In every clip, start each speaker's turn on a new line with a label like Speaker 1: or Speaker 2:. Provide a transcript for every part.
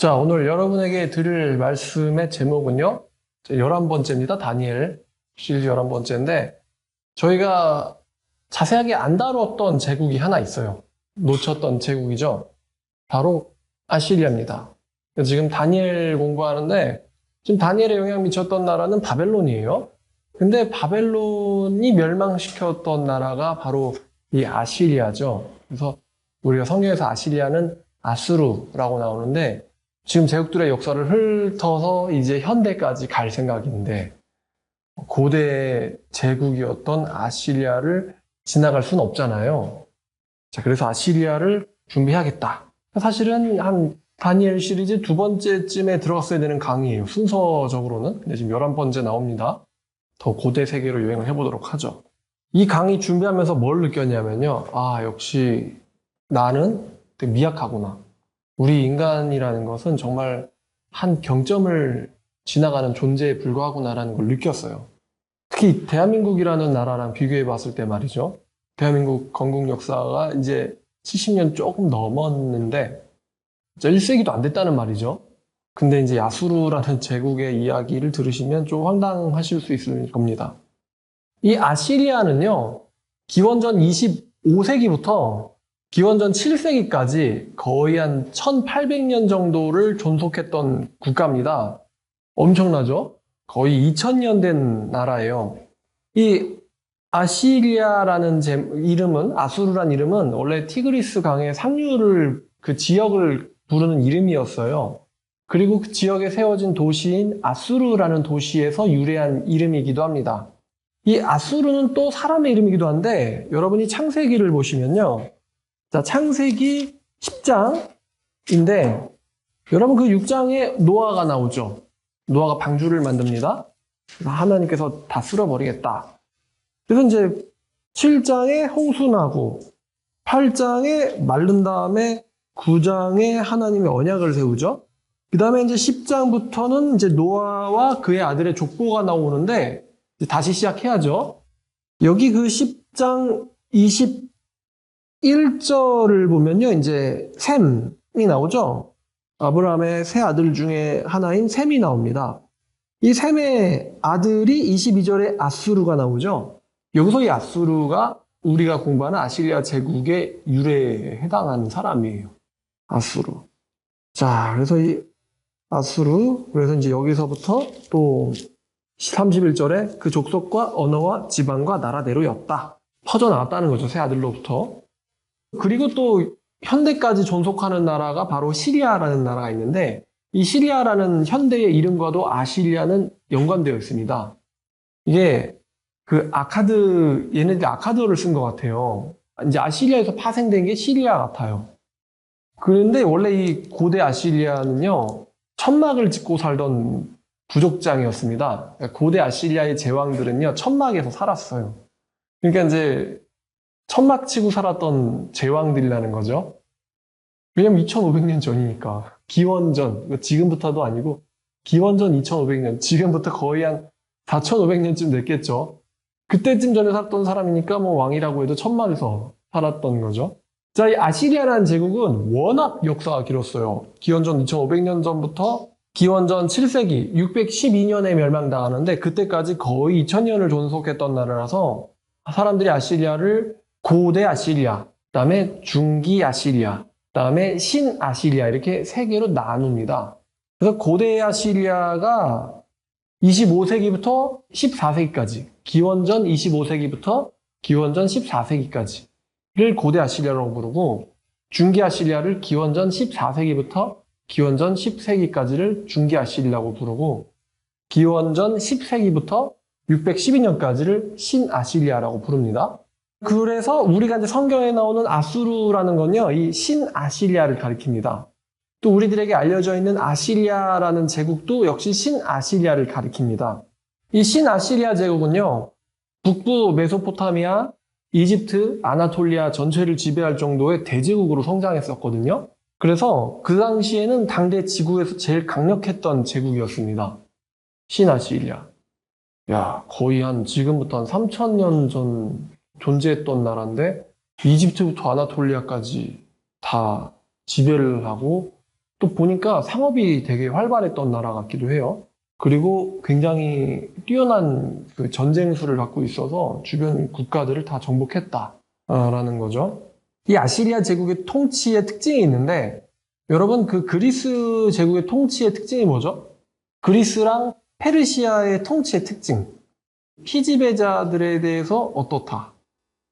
Speaker 1: 자, 오늘 여러분에게 드릴 말씀의 제목은요. 11번째입니다. 다니엘 시리즈 11번째인데 저희가 자세하게 안 다뤘던 제국이 하나 있어요. 놓쳤던 제국이죠. 바로 아시리아입니다. 지금 다니엘 공부하는데 지금 다니엘에 영향 미쳤던 나라는 바벨론이에요. 근데 바벨론이 멸망시켰던 나라가 바로 이 아시리아죠. 그래서 우리가 성경에서 아시리아는 아수르라고 나오는데 지금 제국들의 역사를 훑어서 이제 현대까지 갈 생각인데 고대 제국이었던 아시리아를 지나갈 수는 없잖아요. 자, 그래서 아시리아를 준비해야겠다. 사실은 한 다니엘 시리즈 2번째쯤에 들어갔어야 되는 강의예요. 순서적으로는. 근데 지금 11번째 나옵니다. 더 고대 세계로 여행을 해보도록 하죠. 이 강의 준비하면서 뭘 느꼈냐면요. 아, 역시 나는 되게 미약하구나. 우리 인간이라는 것은 정말 한 경점을 지나가는 존재에 불과하구나라는 걸 느꼈어요. 특히 대한민국이라는 나라랑 비교해 봤을 때 말이죠. 대한민국 건국 역사가 이제 70년 조금 넘었는데 1세기도 안 됐다는 말이죠. 근데 이제 야수르라는 제국의 이야기를 들으시면 좀 황당하실 수 있을 겁니다. 이 아시리아는요, 기원전 25세기부터 기원전 7세기까지 거의 한 1800년 정도를 존속했던 국가입니다. 엄청나죠? 거의 2000년 된 나라예요. 이 아시리아라는 이름은, 아수르란 이름은 원래 티그리스 강의 상류를, 그 지역을 부르는 이름이었어요. 그리고 그 지역에 세워진 도시인 아수르라는 도시에서 유래한 이름이기도 합니다. 이 아수르는 또 사람의 이름이기도 한데, 여러분이 창세기를 보시면요. 자, 창세기 10장인데, 여러분 그 6장에 노아가 나오죠. 노아가 방주를 만듭니다. 그래서 하나님께서 다 쓸어버리겠다. 그래서 이제 7장에 홍수 나고, 8장에 마른 다음에 9장에 하나님의 언약을 세우죠. 그 다음에 이제 10장부터는 이제 노아와 그의 아들의 족보가 나오는데, 이제 다시 시작해야죠. 여기 그 10장 21절을 보면요, 이제 셈이 나오죠. 아브라함의 세 아들 중에 하나인 셈이 나옵니다. 이 셈의 아들이 22절에 아수르가 나오죠. 여기서 이 아수르가 우리가 공부하는 아시리아 제국의 유래에 해당하는 사람이에요. 아수르. 자, 그래서 이 아수르, 그래서 이제 여기서부터 또 31절에 그 족속과 언어와 지방과 나라대로였다. 퍼져나갔다는 거죠, 세 아들로부터. 그리고 또 현대까지 존속하는 나라가 바로 시리아라는 나라가 있는데 이 시리아라는 현대의 이름과도 아시리아는 연관되어 있습니다. 이게 그 얘네들이 아카드어를 쓴 것 같아요. 이제 아시리아에서 파생된 게 시리아 같아요. 그런데 원래 이 고대 아시리아는요, 천막을 짓고 살던 부족장이었습니다. 고대 아시리아의 제왕들은요, 천막에서 살았어요. 그러니까 이제 천막 치고 살았던 제왕들이라는 거죠. 왜냐면 2500년 전이니까. 기원전, 지금부터도 아니고 기원전 2500년, 지금부터 거의 한 4500년쯤 됐겠죠. 그때쯤 전에 살았던 사람이니까 뭐 왕이라고 해도 천막에서 살았던 거죠. 자, 이 아시리아라는 제국은 워낙 역사가 길었어요. 기원전 2500년 전부터 기원전 7세기 612년에 멸망당하는데 그때까지 거의 2000년을 존속했던 나라라서 사람들이 아시리아를 고대 아시리아, 그다음에 중기 아시리아, 그다음에 신 아시리아 이렇게 세 개로 나눕니다. 그래서 고대 아시리아가 25세기부터 14세기까지, 기원전 25세기부터 기원전 14세기까지를 고대 아시리아라고 부르고 중기 아시리아를 기원전 14세기부터 기원전 10세기까지를 중기 아시리아라고 부르고 기원전 10세기부터 612년까지를 신 아시리아라고 부릅니다. 그래서 우리가 이제 성경에 나오는 아수르라는 건요, 이 신 아시리아를 가리킵니다. 또 우리들에게 알려져 있는 아시리아라는 제국도 역시 신 아시리아를 가리킵니다. 이 신 아시리아 제국은요, 북부 메소포타미아, 이집트, 아나톨리아 전체를 지배할 정도의 대제국으로 성장했었거든요. 그래서 그 당시에는 당대 지구에서 제일 강력했던 제국이었습니다. 신 아시리아. 야, 거의 지금부터 한 3000년 전 존재했던 나라인데 이집트부터 아나톨리아까지 다 지배를 하고 또 보니까 상업이 되게 활발했던 나라 같기도 해요. 그리고 굉장히 뛰어난 그 전쟁수를 갖고 있어서 주변 국가들을 다 정복했다라는 거죠. 이 아시리아 제국의 통치의 특징이 있는데, 여러분 그 그리스 제국의 통치의 특징이 뭐죠? 그리스랑 페르시아의 통치의 특징. 피지배자들에 대해서 어떻다?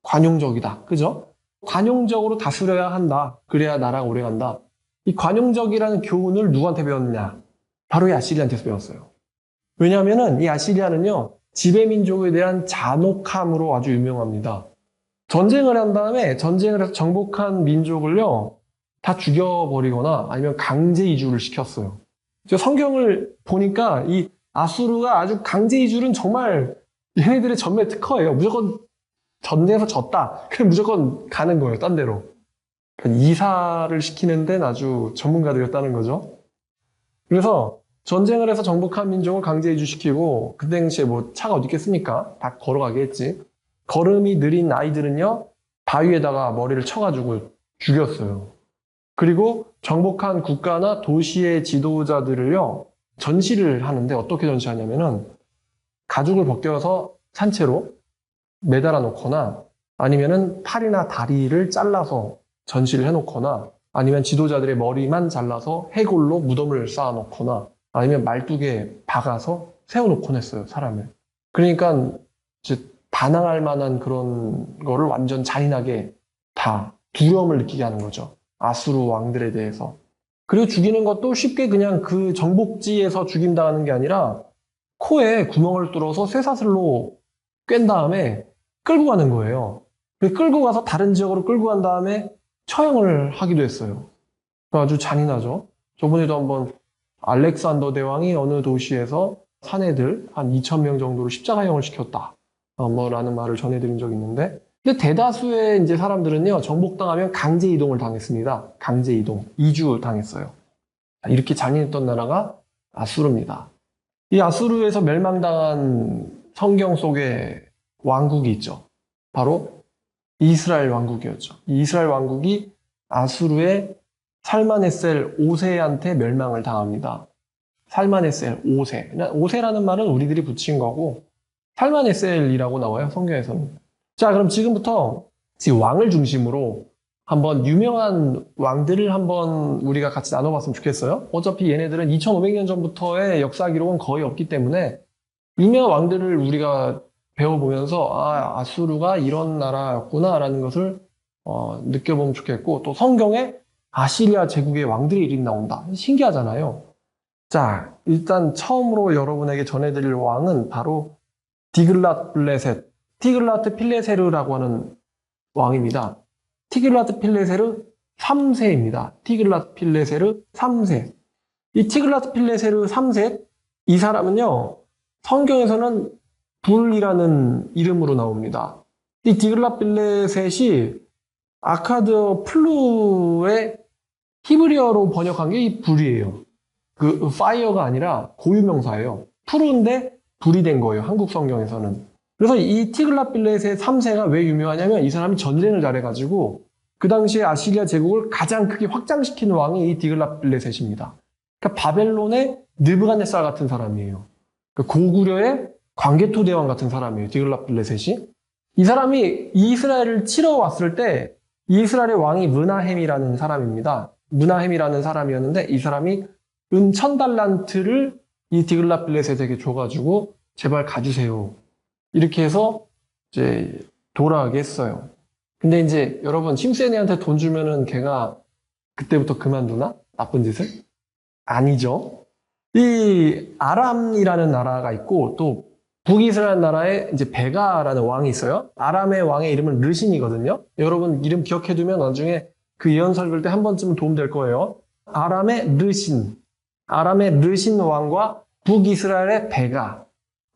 Speaker 1: 관용적이다. 그죠? 관용적으로 다스려야 한다. 그래야 나라가 오래간다. 이 관용적이라는 교훈을 누구한테 배웠느냐? 바로 이 아시리아한테서 배웠어요. 왜냐하면은 이 아시리아는요, 지배민족에 대한 잔혹함으로 아주 유명합니다. 전쟁을 한 다음에 전쟁을 해서 정복한 민족을요, 다 죽여버리거나 아니면 강제 이주를 시켰어요. 저 성경을 보니까 이 아수르가 아주 강제 이주는 정말 얘네들의 전매 특허예요. 무조건 전쟁에서 졌다. 그럼 무조건 가는 거예요, 딴 데로. 그러니까 이사를 시키는 데는 아주 전문가들이었다는 거죠. 그래서 전쟁을 해서 정복한 민족을 강제 이주시키고, 그 당시에 뭐 차가 어디 있겠습니까? 다 걸어가게 했지. 걸음이 느린 아이들은요, 바위에다가 머리를 쳐가지고 죽였어요. 그리고 정복한 국가나 도시의 지도자들을요, 전시를 하는데 어떻게 전시하냐면은 가죽을 벗겨서 산채로 매달아 놓거나, 아니면은 팔이나 다리를 잘라서 전시를 해놓거나, 아니면 지도자들의 머리만 잘라서 해골로 무덤을 쌓아 놓거나, 아니면 말뚝에 박아서 세워놓곤 했어요, 사람을. 그러니까 이제 반항할 만한 그런 거를 완전 잔인하게 다 두려움을 느끼게 하는 거죠. 아수르 왕들에 대해서. 그리고 죽이는 것도 쉽게 그냥 그 정복지에서 죽임당하는 게 아니라 코에 구멍을 뚫어서 쇠사슬로 꿰인 다음에 끌고 가는 거예요. 끌고 가서 다른 지역으로 끌고 간 다음에 처형을 하기도 했어요. 아주 잔인하죠. 저번에도 한번 알렉산더 대왕이 어느 도시에서 사내들 한 2,000명 정도를 십자가형을 시켰다. 라는 말을 전해드린 적이 있는데, 근데 대다수의 이제 사람들은요, 정복당하면 강제 이동을 당했습니다. 강제 이동, 이주 당했어요. 이렇게 잔인했던 나라가 아수르입니다. 이 아수르에서 멸망당한 성경 속에 왕국이 있죠. 바로 이스라엘 왕국이었죠. 이 이스라엘 왕국이 아수르의 살마네셀 5세한테 멸망을 당합니다. 살마네셀 5세. 5세라는 말은 우리들이 붙인 거고, 살마네셀이라고 나와요, 성경에서는. 자, 그럼 지금부터 왕을 중심으로 한번 유명한 왕들을 한번 우리가 같이 나눠봤으면 좋겠어요. 어차피 얘네들은 2500년 전부터의 역사 기록은 거의 없기 때문에 유명한 왕들을 우리가 배워보면서 아수르가 이런 나라였구나라는 것을 느껴보면 좋겠고, 또 성경에 아시리아 제국의 왕들의 이름이 나온다. 신기하잖아요. 자, 일단 처음으로 여러분에게 전해드릴 왕은 바로 디글랏블레셋, 티글라트 필레세르라고 하는 왕입니다. 티글라트 필레세르 3세입니다. 티글라트 필레세르 3세. 이 티글라트 필레세르 3세, 이 사람은요, 성경에서는 불이라는 이름으로 나옵니다. 이 디글라트 필레셋이 아카드 플루의 히브리어로 번역한 게 이 불이에요. 그 파이어가 아니라 고유명사예요. 푸른데 불이 된 거예요, 한국 성경에서는. 그래서 이 티글랏빌레셋 3세가 왜 유명하냐면 이 사람이 전쟁을 잘해가지고 그 당시에 아시리아 제국을 가장 크게 확장시킨 왕이 이 디글랏빌레셋입니다. 그러니까 바벨론의 느부갓네살 같은 사람이에요. 그러니까 고구려의 광개토 대왕 같은 사람이에요, 디글랏빌레셋이. 이 사람이 이스라엘을 치러 왔을 때 이스라엘의 왕이 므나헴이라는 사람입니다. 므나헴이라는 사람이었는데 이 사람이 은 1000달란트를 이 디글랏빌레셋에게 줘가지고 제발 가주세요. 이렇게 해서 이제 돌아가게 했어요. 근데 이제 여러분, 심세네한테 돈 주면은 걔가 그때부터 그만두나? 나쁜 짓을? 아니죠. 이 아람이라는 나라가 있고 또 북이스라엘 나라에 이제 베가라는 왕이 있어요. 아람의 왕의 이름은 르신이거든요. 여러분 이름 기억해두면 나중에 그 예언 설교할 때 한 번쯤은 도움될 거예요. 아람의 르신 왕과 북이스라엘의 베가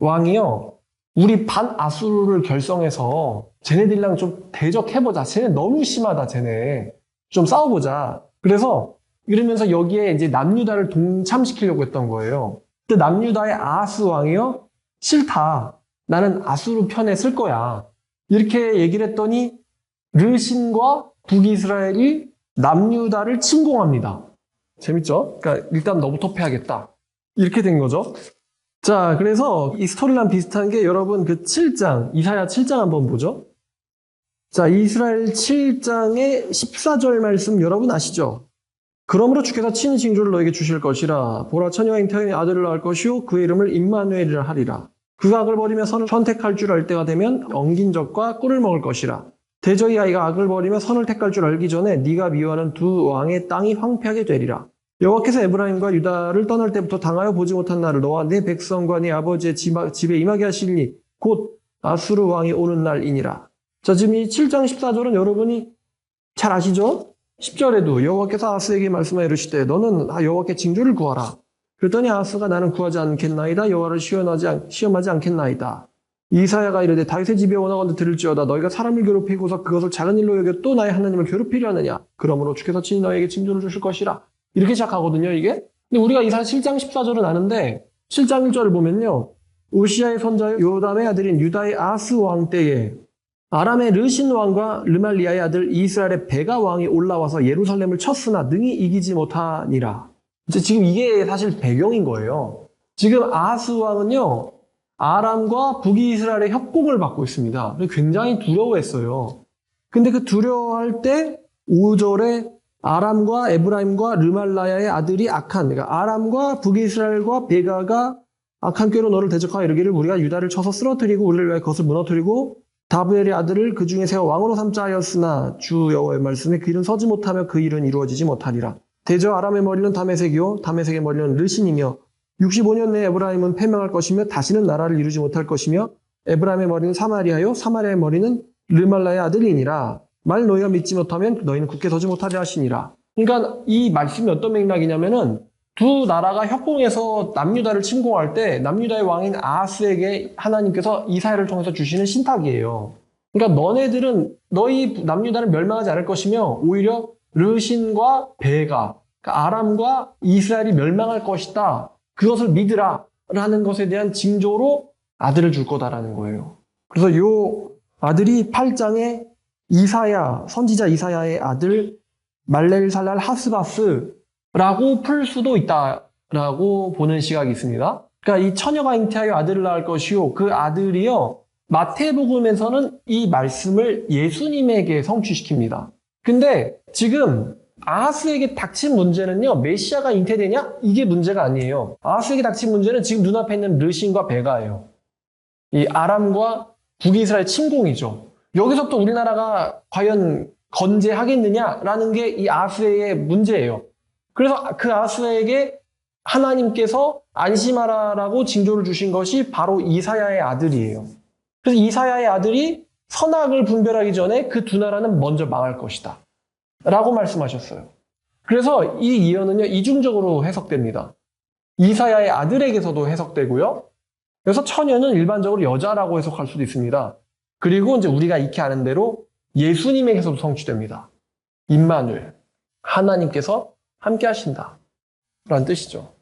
Speaker 1: 왕이요. 우리 반아수르를 결성해서 쟤네들이랑 좀 대적해보자. 쟤네 너무 심하다, 쟤네. 좀 싸워보자. 그래서 이러면서 여기에 이제 남유다를 동참시키려고 했던 거예요. 근데 남유다의 아하스 왕이요. 싫다. 나는 아수르 편에 쓸 거야. 이렇게 얘기를 했더니 르신과 북이스라엘이 남유다를 침공합니다. 재밌죠? 그러니까 일단 너부터 패야겠다. 이렇게 된 거죠. 자, 그래서 이 스토리랑 비슷한 게 여러분 그 7장, 이사야 7장 한번 보죠. 자, 이스라엘 7장의 14절 말씀 여러분 아시죠? 그러므로 주께서 친히 징조를 너에게 주실 것이라. 보라 처녀가 잉태의 아들을 낳을 것이요 그의 이름을 임마누엘이라 하리라. 그가 악을 버리며 선을 선택할 줄 알 때가 되면 엉긴 젖과 꿀을 먹을 것이라. 대저히 아이가 악을 버리며 선을 택할 줄 알기 전에 네가 미워하는 두 왕의 땅이 황폐하게 되리라. 여호와께서 에브라임과 유다를 떠날 때부터 당하여 보지 못한 날을 너와 네 백성과 네 아버지의 집에 임하게 하시리니 곧 아수르 왕이 오는 날이니라. 자, 지금 이 7장 14절은 여러분이 잘 아시죠? 10절에도 여호와께서 아하스에게 말씀하여 이르시되 너는 여호와께 징조를 구하라. 그랬더니 아하스가 나는 구하지 않겠나이다. 여호와를 시험하지 않겠나이다. 이사야가 이르되 다윗의 집에 원하건대 들을지어다. 너희가 사람을 괴롭히고서 그것을 작은 일로 여겨 또 나의 하나님을 괴롭히려 하느냐. 그러므로 주께서 친히 너에게 징조를 주실 것이라. 이렇게 시작하거든요, 이게. 근데 우리가 이사야 7장 14절은 아는데 7장 1절을 보면요. 우시아의 손자 요담의 아들인 유다의 아하스 왕 때에 아람의 르신 왕과 르말리아의 아들 이스라엘의 베가 왕이 올라와서 예루살렘을 쳤으나 능히 이기지 못하니라. 이제 지금 이게 사실 배경인 거예요. 지금 아하스 왕은요, 아람과 북이스라엘의 협공을 받고 있습니다. 굉장히 두려워했어요. 근데 그 두려워할 때 5절에 아람과 에브라임과 르말라야의 아들이 아칸, 그러니까 아람과 북이스라엘과 베가가 악한 꾀로 너를 대적하여 이르기를 우리가 유다를 쳐서 쓰러뜨리고 우리를 위하여 그것을 무너뜨리고 다브엘의 아들을 그 중에 세워 왕으로 삼자 하였으나 주 여호와의 말씀에 그 일은 서지 못하며 그 일은 이루어지지 못하리라. 대저 아람의 머리는 다메섹이요 다메섹의 머리는 르신이며 65년 내에 에브라임은 패망할 것이며 다시는 나라를 이루지 못할 것이며 에브라임의 머리는 사마리아요 사마리아의 머리는 르말라의 아들이니라. 말 너희가 믿지 못하면 너희는 굳게 서지 못하리라 하시니라. 그러니까 이 말씀이 어떤 맥락이냐면은 두 나라가 협공해서 남유다를 침공할 때 남유다의 왕인 아하스에게 하나님께서 이사야를 통해서 주시는 신탁이에요. 그러니까 너네들은 너희 남유다를 멸망하지 않을 것이며 오히려 르신과 베가, 그러니까 아람과 이스라엘이 멸망할 것이다. 그것을 믿으라 라는 것에 대한 징조로 아들을 줄 거다라는 거예요. 그래서 이 아들이 8장에 이사야, 선지자 이사야의 아들 말렐살랄 하스바스라고 풀 수도 있다라고 보는 시각이 있습니다. 그러니까 이 처녀가 잉태하여 아들을 낳을 것이요 그 아들이요 마태복음에서는 이 말씀을 예수님에게 성취시킵니다. 근데 지금 아하스에게 닥친 문제는요 메시아가 잉태되냐? 이게 문제가 아니에요. 아하스에게 닥친 문제는 지금 눈앞에 있는 르신과 베가예요. 이 아람과 북이스라엘 침공이죠. 여기서부터 우리나라가 과연 건재하겠느냐라는 게 이 아하스의 문제예요. 그래서 그 아하스에게 하나님께서 안심하라라고 징조를 주신 것이 바로 이사야의 아들이에요. 그래서 이사야의 아들이 선악을 분별하기 전에 그 두 나라는 먼저 망할 것이다 라고 말씀하셨어요. 그래서 이 예언은요 이중적으로 해석됩니다. 이사야의 아들에게서도 해석되고요. 그래서 처녀는 일반적으로 여자라고 해석할 수도 있습니다. 그리고 이제 우리가 익히 아는 대로 예수님에게서도 성취됩니다. 임마누엘, 하나님께서 함께 하신다 라는 뜻이죠.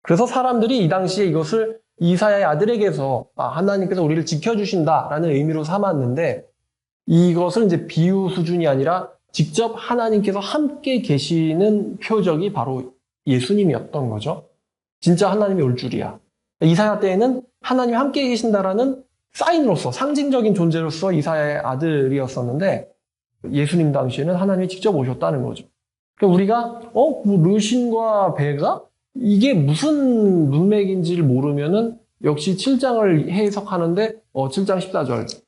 Speaker 1: 그래서 사람들이 이 당시에 이것을 이사야의 아들에게서 하나님께서 우리를 지켜주신다 라는 의미로 삼았는데 이것은 이제 비유 수준이 아니라 직접 하나님께서 함께 계시는 표적이 바로 예수님이었던 거죠. 진짜 하나님이 올 줄이야. 이사야 때에는 하나님이 함께 계신다라는 사인으로서 상징적인 존재로서 이사야의 아들이었었는데 예수님 당시에는 하나님이 직접 오셨다는 거죠. 그러니까 우리가 뭐 르신과 베가 이게 무슨 문맥인지를 모르면은 역시 7장을 해석하는데 7장 14절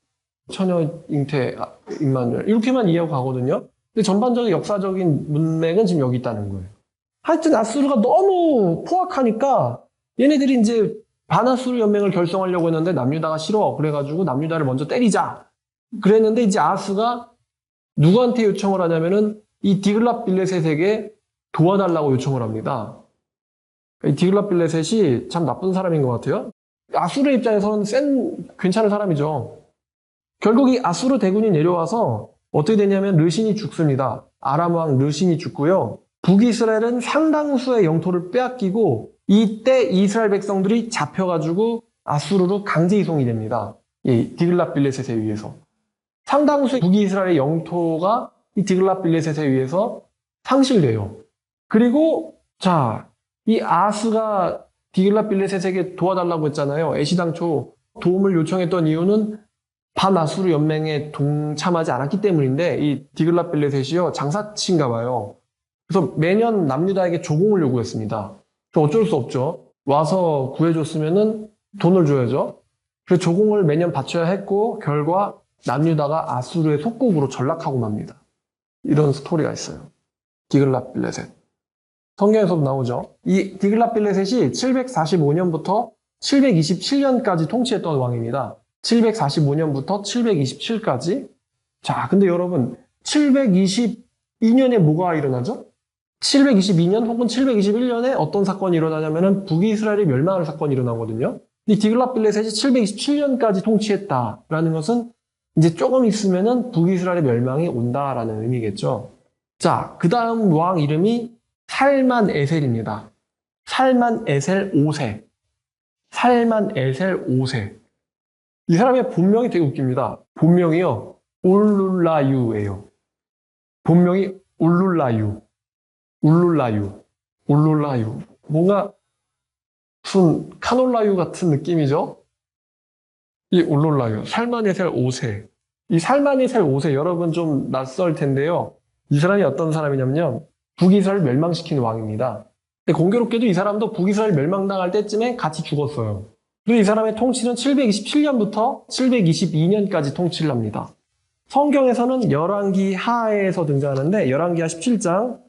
Speaker 1: 처녀 잉태 임마누엘 이렇게만 이해하고 가거든요. 근데 전반적인 역사적인 문맥은 지금 여기 있다는 거예요. 하여튼 아수르가 너무 포악하니까 얘네들이 이제 반아수르 연맹을 결성하려고 했는데 남유다가 싫어. 그래가지고 남유다를 먼저 때리자. 그랬는데 이제 아하스가 누구한테 요청을 하냐면은 이 디글랏빌레셋에게 도와달라고 요청을 합니다. 이 디글랏빌레셋이 참 나쁜 사람인 것 같아요. 아수르 입장에서는 괜찮은 사람이죠. 결국 이 아수르 대군이 내려와서 어떻게 되냐면 르신이 죽습니다. 아람 왕 르신이 죽고요. 북이스라엘은 상당수의 영토를 빼앗기고 이때 이스라엘 백성들이 잡혀가지고 아수르로 강제 이송이 됩니다. 디글랏빌레셋에 의해서. 상당수의 북이스라엘의 영토가 이 디글랏빌레셋에 의해서 상실돼요. 그리고 자, 이 아스가 디글랏빌레셋에게 도와달라고 했잖아요. 애시당초 도움을 요청했던 이유는 반아수르 연맹에 동참하지 않았기 때문인데 이 디글랏빌레셋이요 장사치인가 봐요. 그래서 매년 남유다에게 조공을 요구했습니다. 어쩔 수 없죠. 와서 구해줬으면은 돈을 줘야죠. 그래서 조공을 매년 바쳐야 했고 결과 남유다가 아수르의 속국으로 전락하고 맙니다. 이런 스토리가 있어요. 디글랏빌레셋. 성경에서도 나오죠. 이 디글랏빌레셋이 745년부터 727년까지 통치했던 왕입니다. 745년부터 727까지. 자, 근데 여러분 722년에 뭐가 일어나죠? 722년 혹은 721년에 어떤 사건이 일어나냐면은 북이스라엘이 멸망하는 사건이 일어나거든요. 이 디글랏빌레셋이 727년까지 통치했다라는 것은 이제 조금 있으면은 북이스라엘의 멸망이 온다라는 의미겠죠. 자, 그 다음 왕 이름이 살만에셀입니다. 살만에셀 5세. 살만에셀 5세. 이 사람의 본명이 되게 웃깁니다. 본명이요. 울룰라유예요. 본명이 울룰라유. 울룰라유. 뭔가 무슨 카놀라유 같은 느낌이죠? 이 울룰라유. 살만에셀 5세. 이 살만에셀 5세 여러분 좀 낯설 텐데요. 이 사람이 어떤 사람이냐면요. 북이스라엘 멸망시킨 왕입니다. 근데 공교롭게도 이 사람도 북이스라엘 멸망당할 때쯤에 같이 죽었어요. 그리고 이 사람의 통치는 727년부터 722년까지 통치를 합니다. 성경에서는 열왕기 하에서 등장하는데 열왕기하 17장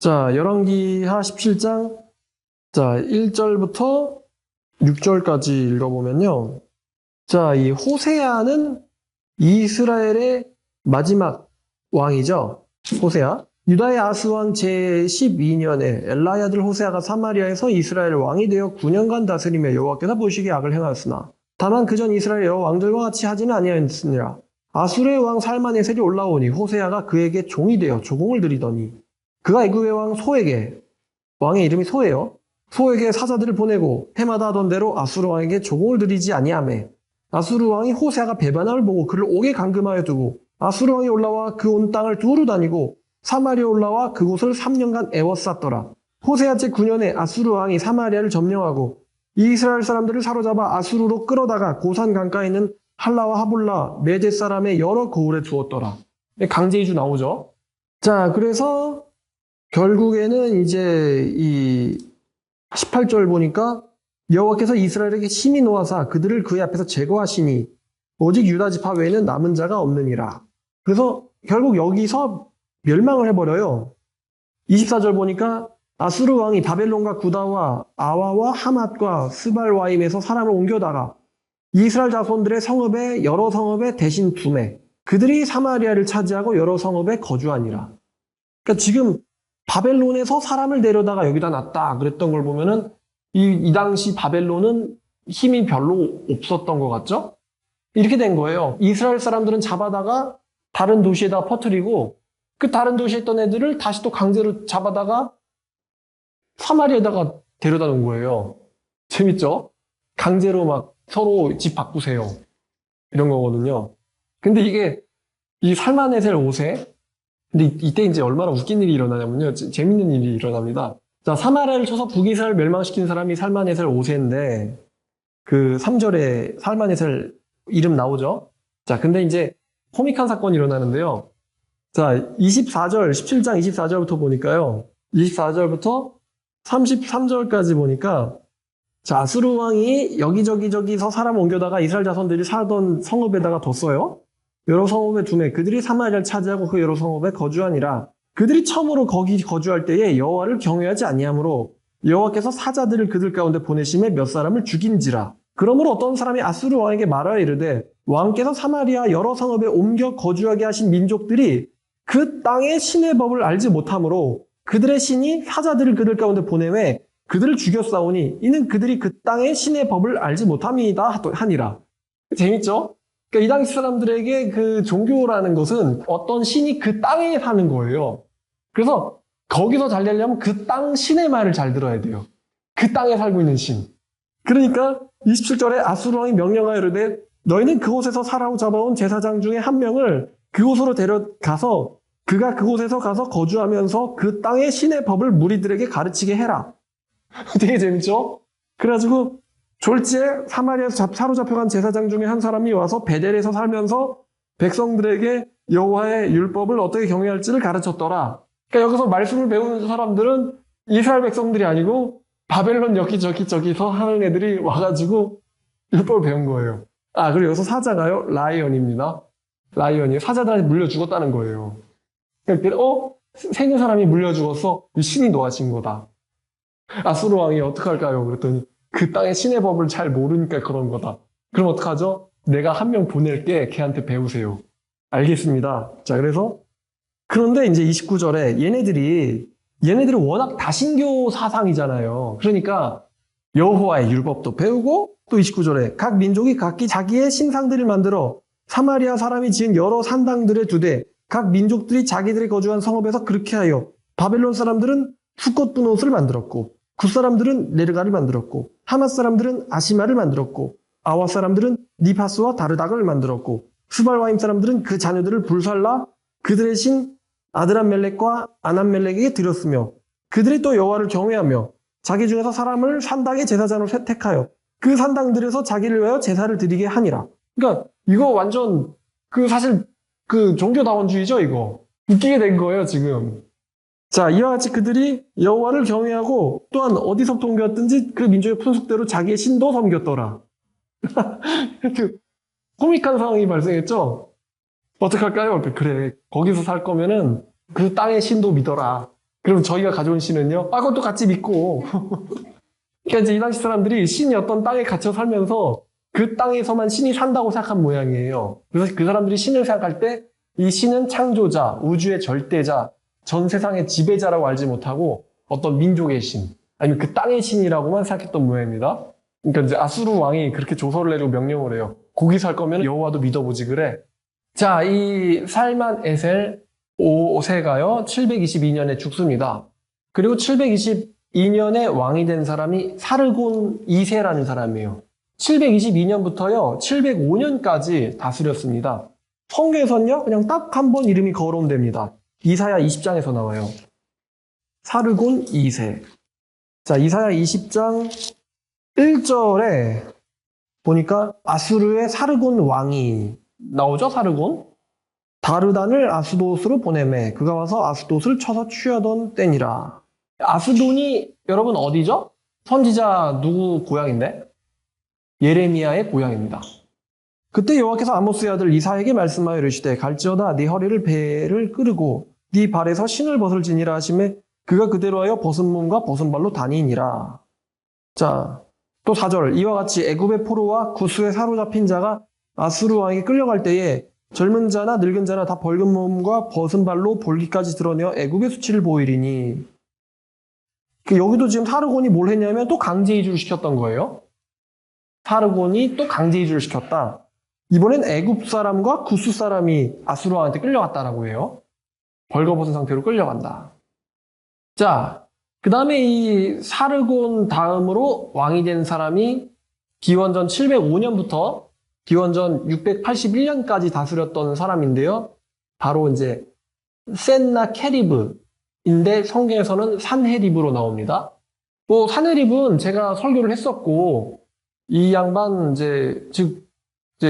Speaker 1: 자, 열왕기하 17장 자, 1절부터 6절까지 읽어보면요. 자, 이 호세아는 이스라엘의 마지막 왕이죠. 호세아. 유다의 아스왕 제12년에 엘라의 아들 호세아가 사마리아에서 이스라엘 왕이 되어 9년간 다스리며 여호와께서 보시기에 악을 행하였으나 다만 그전 이스라엘 여호 왕들과 같이 하지는 아니하였느니라. 아수르의 왕 살만에셀이 올라오니 호세아가 그에게 종이 되어 조공을 드리더니 그가 애굽의 왕 소에게 왕의 이름이 소예요. 소에게 사자들을 보내고 해마다 하던 대로 아수르 왕에게 조공을 드리지 아니하매 아수르 왕이 호세아가 배반함을 보고 그를 옥에 감금하여 두고 아수르 왕이 올라와 그 온 땅을 두루 다니고 사마리아 올라와 그곳을 3년간 애워쌌더라. 호세아 제9년에 아수르 왕이 사마리아를 점령하고 이스라엘 사람들을 사로잡아 아수르로 끌어다가 고산 강가에 있는 할라와 하볼라 메대 사람의 여러 고을에 두었더라. 강제 이주 나오죠. 자, 그래서 결국에는 이제 이 18절 보니까 여호와께서 이스라엘에게 심히 노하사 그들을 그의 앞에서 제거하시니 오직 유다 지파 외에는 남은 자가 없느니라. 그래서 결국 여기서 멸망을 해버려요. 24절 보니까 아수르 왕이 바벨론과 구다와 아와와 하맛과 스발와임에서 사람을 옮겨다가 이스라엘 자손들의 성읍에 여러 성읍에 대신 두매 그들이 사마리아를 차지하고 여러 성읍에 거주하니라. 그러니까 지금 바벨론에서 사람을 데려다가 여기다 놨다 그랬던 걸 보면은 이 당시 바벨론은 힘이 별로 없었던 것 같죠? 이렇게 된 거예요. 이스라엘 사람들은 잡아다가 다른 도시에다 퍼뜨리고 그 다른 도시에 있던 애들을 다시 또 강제로 잡아다가 사마리아에다가 데려다 놓은 거예요. 재밌죠? 강제로 막 서로 집 바꾸세요. 이런 거거든요. 근데 이게 이 살만에셀 5세 근데 이때 이제 얼마나 웃긴 일이 일어나냐면요. 재밌는 일이 일어납니다. 자, 사마리아를 쳐서 북이스라엘 멸망시킨 사람이 살만에셀 5세인데 그 3절에 살만에셀 이름 나오죠? 자, 근데 이제 코믹한 사건이 일어나는데요. 자, 17장 24절부터 보니까요. 24절부터 33절까지 보니까 자, 아수르 왕이 여기저기서 사람 옮겨다가 이스라엘 자손들이 살던 성읍에다가 뒀어요. 여러 성읍에 두매 그들이 사마리아를 차지하고 그 여러 성읍에 거주하니라. 그들이 처음으로 거기 거주할 때에 여호와를 경외하지 아니하므로 여호와께서 사자들을 그들 가운데 보내심에 몇 사람을 죽인지라. 그러므로 어떤 사람이 아수르 왕에게 말하여 이르되 왕께서 사마리아 여러 성읍에 옮겨 거주하게 하신 민족들이 그 땅의 신의 법을 알지 못하므로 그들의 신이 사자들을 그들 가운데 보내매 그들을 죽였사오니 이는 그들이 그 땅의 신의 법을 알지 못함이다 하니라. 재밌죠? 그러니까 이 당시 사람들에게 그 종교라는 것은 어떤 신이 그 땅에 사는 거예요. 그래서 거기서 잘 되려면 그 땅 신의 말을 잘 들어야 돼요. 그 땅에 살고 있는 신. 그러니까 27절에 아수르 왕이 명령하여 이르되 너희는 그곳에서 사라고 잡아온 제사장 중에 한 명을 그곳으로 데려가서 그가 그곳에서 가서 거주하면서 그 땅의 신의 법을 무리들에게 가르치게 해라. 되게 재밌죠? 그래가지고 졸지에 사마리아에서 사로잡혀간 제사장 중에 한 사람이 와서 베델에서 살면서 백성들에게 여호와의 율법을 어떻게 경외할지를 가르쳤더라. 그러니까 여기서 말씀을 배우는 사람들은 이스라엘 백성들이 아니고 바벨론 여기저기서 하는 애들이 와가지고 율법을 배운 거예요. 아, 그리고 여기서 사자가요? 라이언입니다. 라이언이 사자들한테 물려 죽었다는 거예요. 그러니까 생긴 사람이 물려 죽었어. 신이 놓아진 거다. 아수르 왕이 어떡할까요? 그랬더니 그 땅의 신의 법을 잘 모르니까 그런 거다. 그럼 어떡하죠? 내가 한 명 보낼게. 걔한테 배우세요. 알겠습니다. 자, 그런데 이제 29절에 얘네들은 워낙 다신교 사상이잖아요. 그러니까 여호와의 율법도 배우고 또 29절에 각 민족이 각기 자기의 신상들을 만들어 사마리아 사람이 지은 여러 산당들에 두되 각 민족들이 자기들이 거주한 성읍에서 그렇게 하여 바벨론 사람들은 수꽃 분옷을 만들었고 굿 사람들은 네르가를 만들었고 하맛 사람들은 아시마를 만들었고 아와 사람들은 니파스와 다르닥을 만들었고 스발와임 사람들은 그 자녀들을 불살라 그들의 신 아드람멜렉과 아남멜렉에게 드렸으며 그들이 또 여호와를 경외하며 자기 중에서 사람을 산당의 제사장으로 택하여 그 산당들에서 자기를 위하여 제사를 드리게 하니라. 그러니까 이거 완전 사실 종교다원주의죠, 이거. 웃기게 된 거예요, 지금. 자, 이와 같이 그들이 여호와를 경외하고 또한 어디서부터 옮겼든지 그 민족의 풍습대로 자기의 신도 섬겼더라. 코믹한 상황이 발생했죠? 어떡할까요? 그래, 거기서 살 거면은 그 땅의 신도 믿어라. 그럼 저희가 가져온 신은요? 그것도 같이 믿고. 그러니까 이제 이 당시 사람들이 신이 어떤 땅에 갇혀 살면서 그 땅에서만 신이 산다고 생각한 모양이에요. 그래서 그 사람들이 신을 생각할 때 이 신은 창조자, 우주의 절대자, 전 세상의 지배자라고 알지 못하고 어떤 민족의 신, 아니면 그 땅의 신이라고만 생각했던 모양입니다. 그러니까 이제 아수르 왕이 그렇게 조서를 내리고 명령을 해요. 거기 살 거면 여호와도 믿어보지 그래. 자, 이 살만 에셀 5세가요 722년에 죽습니다. 그리고 722년에 왕이 된 사람이 사르곤 2세라는 사람이에요. 722년부터요 705년까지 다스렸습니다. 성경에서는요 그냥 딱 한 번 이름이 거론됩니다. 이사야 20장에서 나와요. 사르곤 2세. 자, 이사야 20장 1절에 보니까 아수르의 사르곤 왕이 나오죠, 사르곤? 다르단을 아스돗으로 보내매 그가 와서 아스돗을 쳐서 취하던 때니라. 아스돈이 여러분 어디죠? 선지자 누구 고향인데? 예레미야의 고향입니다. 그때 여호와께서 아모스의 아들 이사야에게 말씀하여 이르시되 갈지어다 네 허리를 배를 끄르고 네 발에서 신을 벗을지니라 하시매 그가 그대로 하여 벗은 몸과 벗은 발로 다니니라. 자, 또 4절 이와 같이 애굽의 포로와 구스에 사로잡힌 자가 아수르 왕에게 끌려갈 때에 젊은 자나 늙은 자나 다 벌금 몸과 벗은 발로 볼기까지 드러내어 애굽의 수치를 보이리니. 여기도 지금 사르곤이 뭘 했냐면 또 강제 이주를 시켰던 거예요. 사르곤이 또 강제 이주를 시켰다. 이번엔 애굽 사람과 구스 사람이 아수르 왕한테 끌려갔다라고 해요. 벌거벗은 상태로 끌려간다. 자, 그 다음에 이 사르곤 다음으로 왕이 된 사람이 기원전 705년부터 기원전 681년까지 다스렸던 사람인데요. 바로 이제 센나케리브인데 성경에서는 산헤립으로 나옵니다. 산헤립은 제가 설교를 했었고 이 양반 이제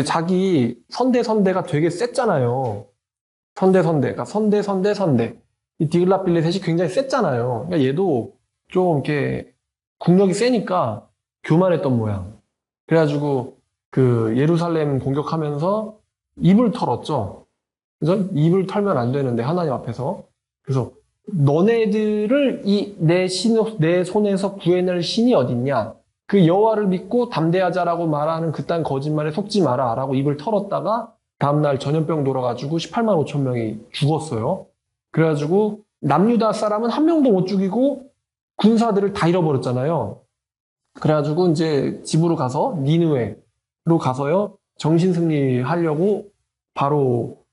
Speaker 1: 자기 선대가 되게 셌잖아요. 그러니까 선대. 이 디글랏빌레셋이 굉장히 셌잖아요. 그러니까 얘도 좀 이렇게 국력이 세니까 교만했던 모양. 그래가지고 예루살렘 공격하면서 입을 털었죠. 그래서 입을 털면 안 되는데 하나님 앞에서. 그래서 너네들을 내 손에서 구해낼 신이 어딨냐? 그 여호와를 믿고 담대하자라고 말하는 그딴 거짓말에 속지 마라 라고 입을 털었다가 다음날 전염병 돌아가지고 18만 5천 명이 죽었어요. 그래가지고 남유다 사람은 한 명도 못 죽이고 군사들을 다 잃어버렸잖아요. 그래가지고 이제 집으로 가서 니느웨로 가서요 정신승리 하려고 바로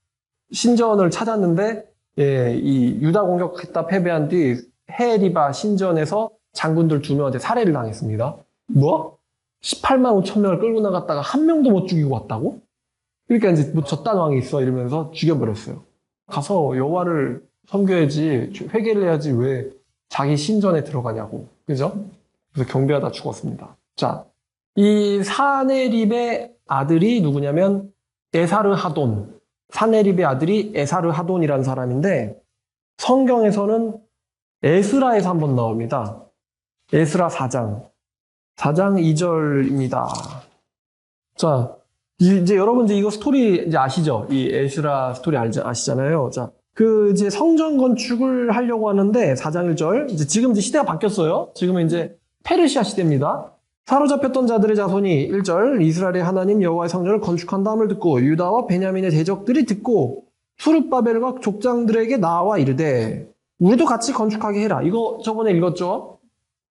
Speaker 1: 신전을 찾았는데 이 유다 공격했다 패배한 뒤 헤리바 신전에서 장군들 2명한테 살해를 당했습니다. 뭐? 18만 5천 명을 끌고 나갔다가 한 명도 못 죽이고 왔다고? 그러니까 이제 뭐 저딴 왕이 있어 이러면서 죽여버렸어요. 가서 여호와를 섬겨야지, 회개를 해야지 왜 자기 신전에 들어가냐고. 그죠? 그래서 경배하다 죽었습니다. 자, 이 사네립의 아들이 누구냐면 에사르하돈. 사네립의 아들이 에사르하돈이라는 사람인데 성경에서는 에스라에서 한번 나옵니다. 에스라 4장. 4장 2절입니다. 자, 이제 여러분 이거 스토리 이제 아시죠? 이 에스라 스토리 아시잖아요. 자, 이제 성전 건축을 하려고 하는데 4장 1절. 이제 시대가 바뀌었어요. 지금은 이제 페르시아 시대입니다. 사로잡혔던 자들의 자손이 1절 이스라엘의 하나님 여호와의 성전을 건축한다함을 듣고 유다와 베냐민의 대적들이 듣고 수르바벨과 족장들에게 나와 이르되 우리도 같이 건축하게 해라. 이거 저번에 읽었죠?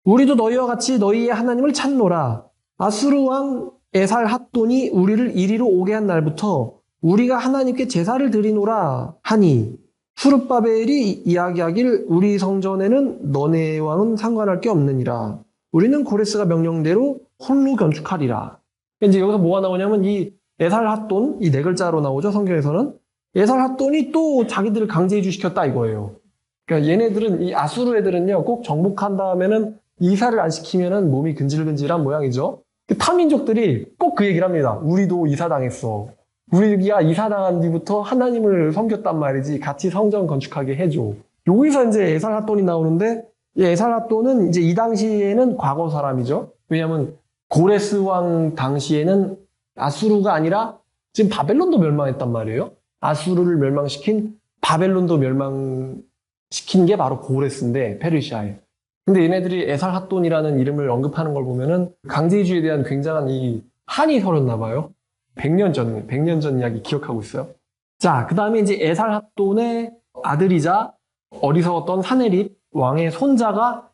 Speaker 1: 우리도 너희와 같이 너희의 하나님을 찾노라. 아수르 왕 에살핫돈이 우리를 이리로 오게 한 날부터 우리가 하나님께 제사를 드리노라 하니 수르바벨이 이야기하길 우리 성전에는 너네 왕은 상관할 게 없느니라. 우리는 고레스가 명령대로 홀로 건축하리라. 이제 여기서 뭐가 나오냐면 이 에살핫돈, 이 네 글자로 나오죠, 성경에서는. 에살핫돈이 또 자기들을 강제 이주시켰다 이거예요. 그러니까 얘네들은, 이 아수르 애들은요, 꼭 정복한 다음에는 이사를 안 시키면은 몸이 근질근질한 모양이죠. 타민족들이 꼭 그 얘기를 합니다. 우리도 이사당했어. 우리가 이사당한 뒤부터 하나님을 섬겼단 말이지 같이 성전 건축하게 해줘. 여기서 이제 에살핫돈이 나오는데 이 에살핫돈은 이제 이 당시에는 과거 사람이죠. 왜냐하면 고레스 왕 당시에는 아수르가 아니라 지금 바벨론도 멸망했단 말이에요. 아수르를 멸망시킨 바벨론도 멸망시킨 게 바로 고레스인데 페르시아에. 근데 얘네들이 에살핫돈이라는 이름을 언급하는 걸 보면은 강제이주에 대한 굉장한 이 한이 서렸나 봐요. 100년 전 이야기 기억하고 있어요. 자, 그 다음에 이제 에살핫돈의 아들이자 어리석었던 사네립 왕의 손자가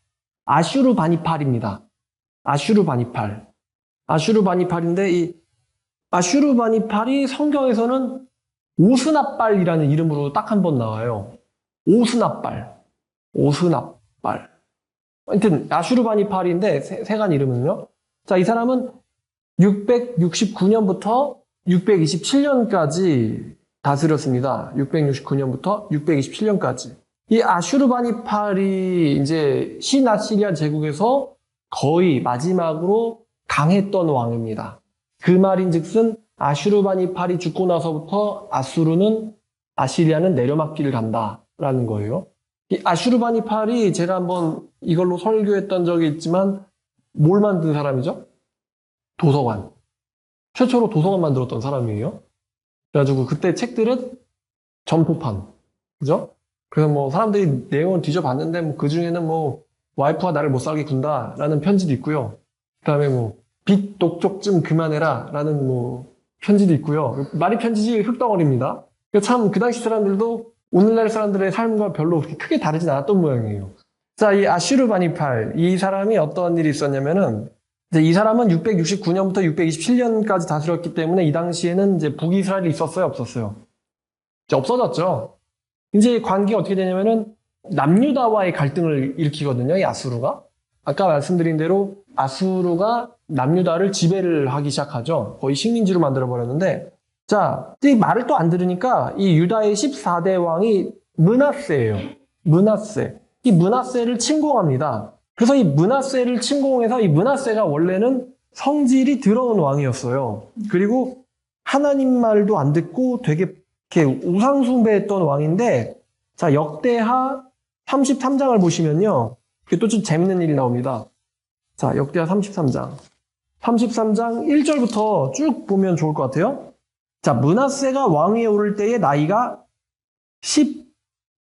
Speaker 1: 아슈르바니팔입니다. 아슈르바니팔. 아슈르바니팔인데 이 아슈르바니팔이 성경에서는 오스납발이라는 이름으로 딱 한 번 나와요. 오스납발. 하여튼 아슈르바니팔인데 세간 이름은요. 자, 이 사람은 669년부터 627년까지 다스렸습니다. 669년부터 627년까지. 이 아슈르바니팔이 이제 신아시리아 제국에서 거의 마지막으로 강했던 왕입니다. 그 말인즉슨 아슈르바니팔이 죽고 나서부터 아시리아는 내려막기를 간다라는 거예요. 이 아슈르바니팔이 제가 한번 이걸로 설교했던 적이 있지만 뭘 만든 사람이죠? 도서관. 최초로 도서관 만들었던 사람이에요. 그래가지고 그때 책들은 점포판. 그죠? 그래서 뭐 사람들이 내용을 뒤져봤는데 뭐 그 중에는 뭐 와이프가 나를 못 살게 군다라는 편지도 있고요. 그 다음에 뭐 빛 독촉 좀 그만해라 라는 뭐 편지도 있고요. 말이 편지지 흙덩어리입니다. 참 그 당시 사람들도 오늘날 사람들의 삶과 별로 그렇게 크게 다르진 않았던 모양이에요. 자, 이 아슈르바니팔, 이 사람이 어떤 일이 있었냐면은 이제 이 사람은 669년부터 627년까지 다스렸기 때문에 이 당시에는 이제 북이스라엘이 있었어요, 없었어요? 이제 없어졌죠. 이제 관계가 어떻게 되냐면은 남유다와의 갈등을 일으키거든요, 이 아수르가. 아까 말씀드린 대로 아수르가 남유다를 지배를 하기 시작하죠. 거의 식민지로 만들어버렸는데, 자, 이 말을 또 안 들으니까 이 유다의 14대 왕이 므낫세예요. 므낫세. 이 므낫세를 침공합니다. 그래서 이 므낫세를 침공해서 이 므낫세가 원래는 성질이 더러운 왕이었어요. 그리고 하나님 말도 안 듣고 되게 이렇게 우상숭배했던 왕인데, 자, 역대하 33장을 보시면요. 이게 또 좀 재밌는 일이 나옵니다. 자, 역대하 33장. 33장 1절부터 쭉 보면 좋을 것 같아요. 자, 므낫세가 왕위에 오를 때의 나이가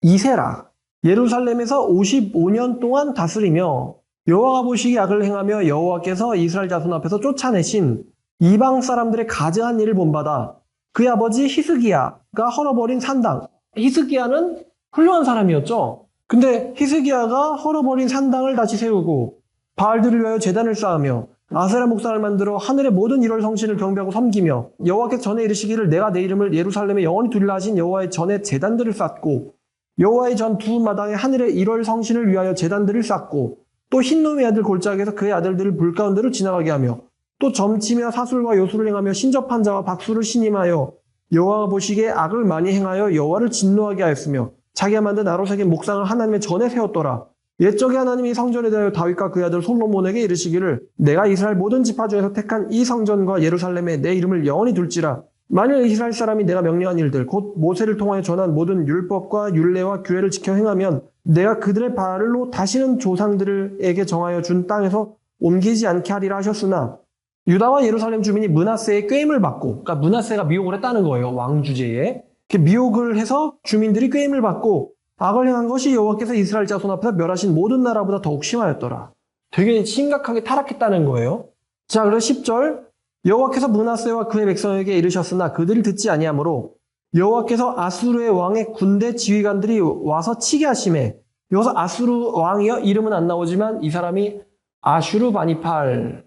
Speaker 1: 12세라. 예루살렘에서 55년 동안 다스리며 여호와가 보시기에 악을 행하며 여호와께서 이스라엘 자손 앞에서 쫓아내신 이방 사람들의 가증한 일을 본받아 그의 아버지 히스기야가 헐어버린 산당. 히스기야는 훌륭한 사람이었죠. 근데 히스기야가 헐어버린 산당을 다시 세우고 바알들을 위하여 제단을 쌓으며 아세라 목상을 만들어 하늘의 모든 일월 성신을 경배하고 섬기며 여호와께서 전에 이르시기를 내가 내 이름을 예루살렘에 영원히 두리라 하신 여호와의 전에 제단들을 쌓고 여호와의 전 두 마당에 하늘의 일월 성신을 위하여 제단들을 쌓고 또 흰놈의 아들 골짜기에서 그의 아들들을 불 가운데로 지나가게 하며 또 점치며 사술과 요술을 행하며 신접한 자와 박수를 신임하여 여호와가 보시기에 악을 많이 행하여 여호와를 진노하게 하였으며 자기가 만든 아로색의 목상을 하나님의 전에 세웠더라. 옛적에 하나님이 성전에 대하여 다윗과 그의 아들 솔로몬에게 이르시기를 내가 이스라엘 모든 지파 중에서 택한 이 성전과 예루살렘에 내 이름을 영원히 둘지라. 만일 이스라엘 사람이 내가 명령한 일들 곧 모세를 통하여 전한 모든 율법과 율례와 규례를 지켜 행하면 내가 그들의 발로 다시는 조상들에게 정하여 준 땅에서 옮기지 않게 하리라 하셨으나 유다와 예루살렘 주민이 므낫세의 꾀임을 받고, 그러니까 므낫세가 미혹을 했다는 거예요. 왕 주제에. 미혹을 해서 주민들이 꾀임을 받고 악을 행한 것이 여호와께서 이스라엘 자손 앞에서 멸하신 모든 나라보다 더욱 심하였더라. 되게 심각하게 타락했다는 거예요. 자, 그래서 10절 여호와께서 므낫세와 그의 백성에게 이르셨으나 그들이 듣지 아니하므로 여호와께서 아수르의 왕의 군대 지휘관들이 와서 치게 하시매. 여기서 아수르 왕이요? 이름은 안 나오지만 이 사람이 아슈르바니팔이에요.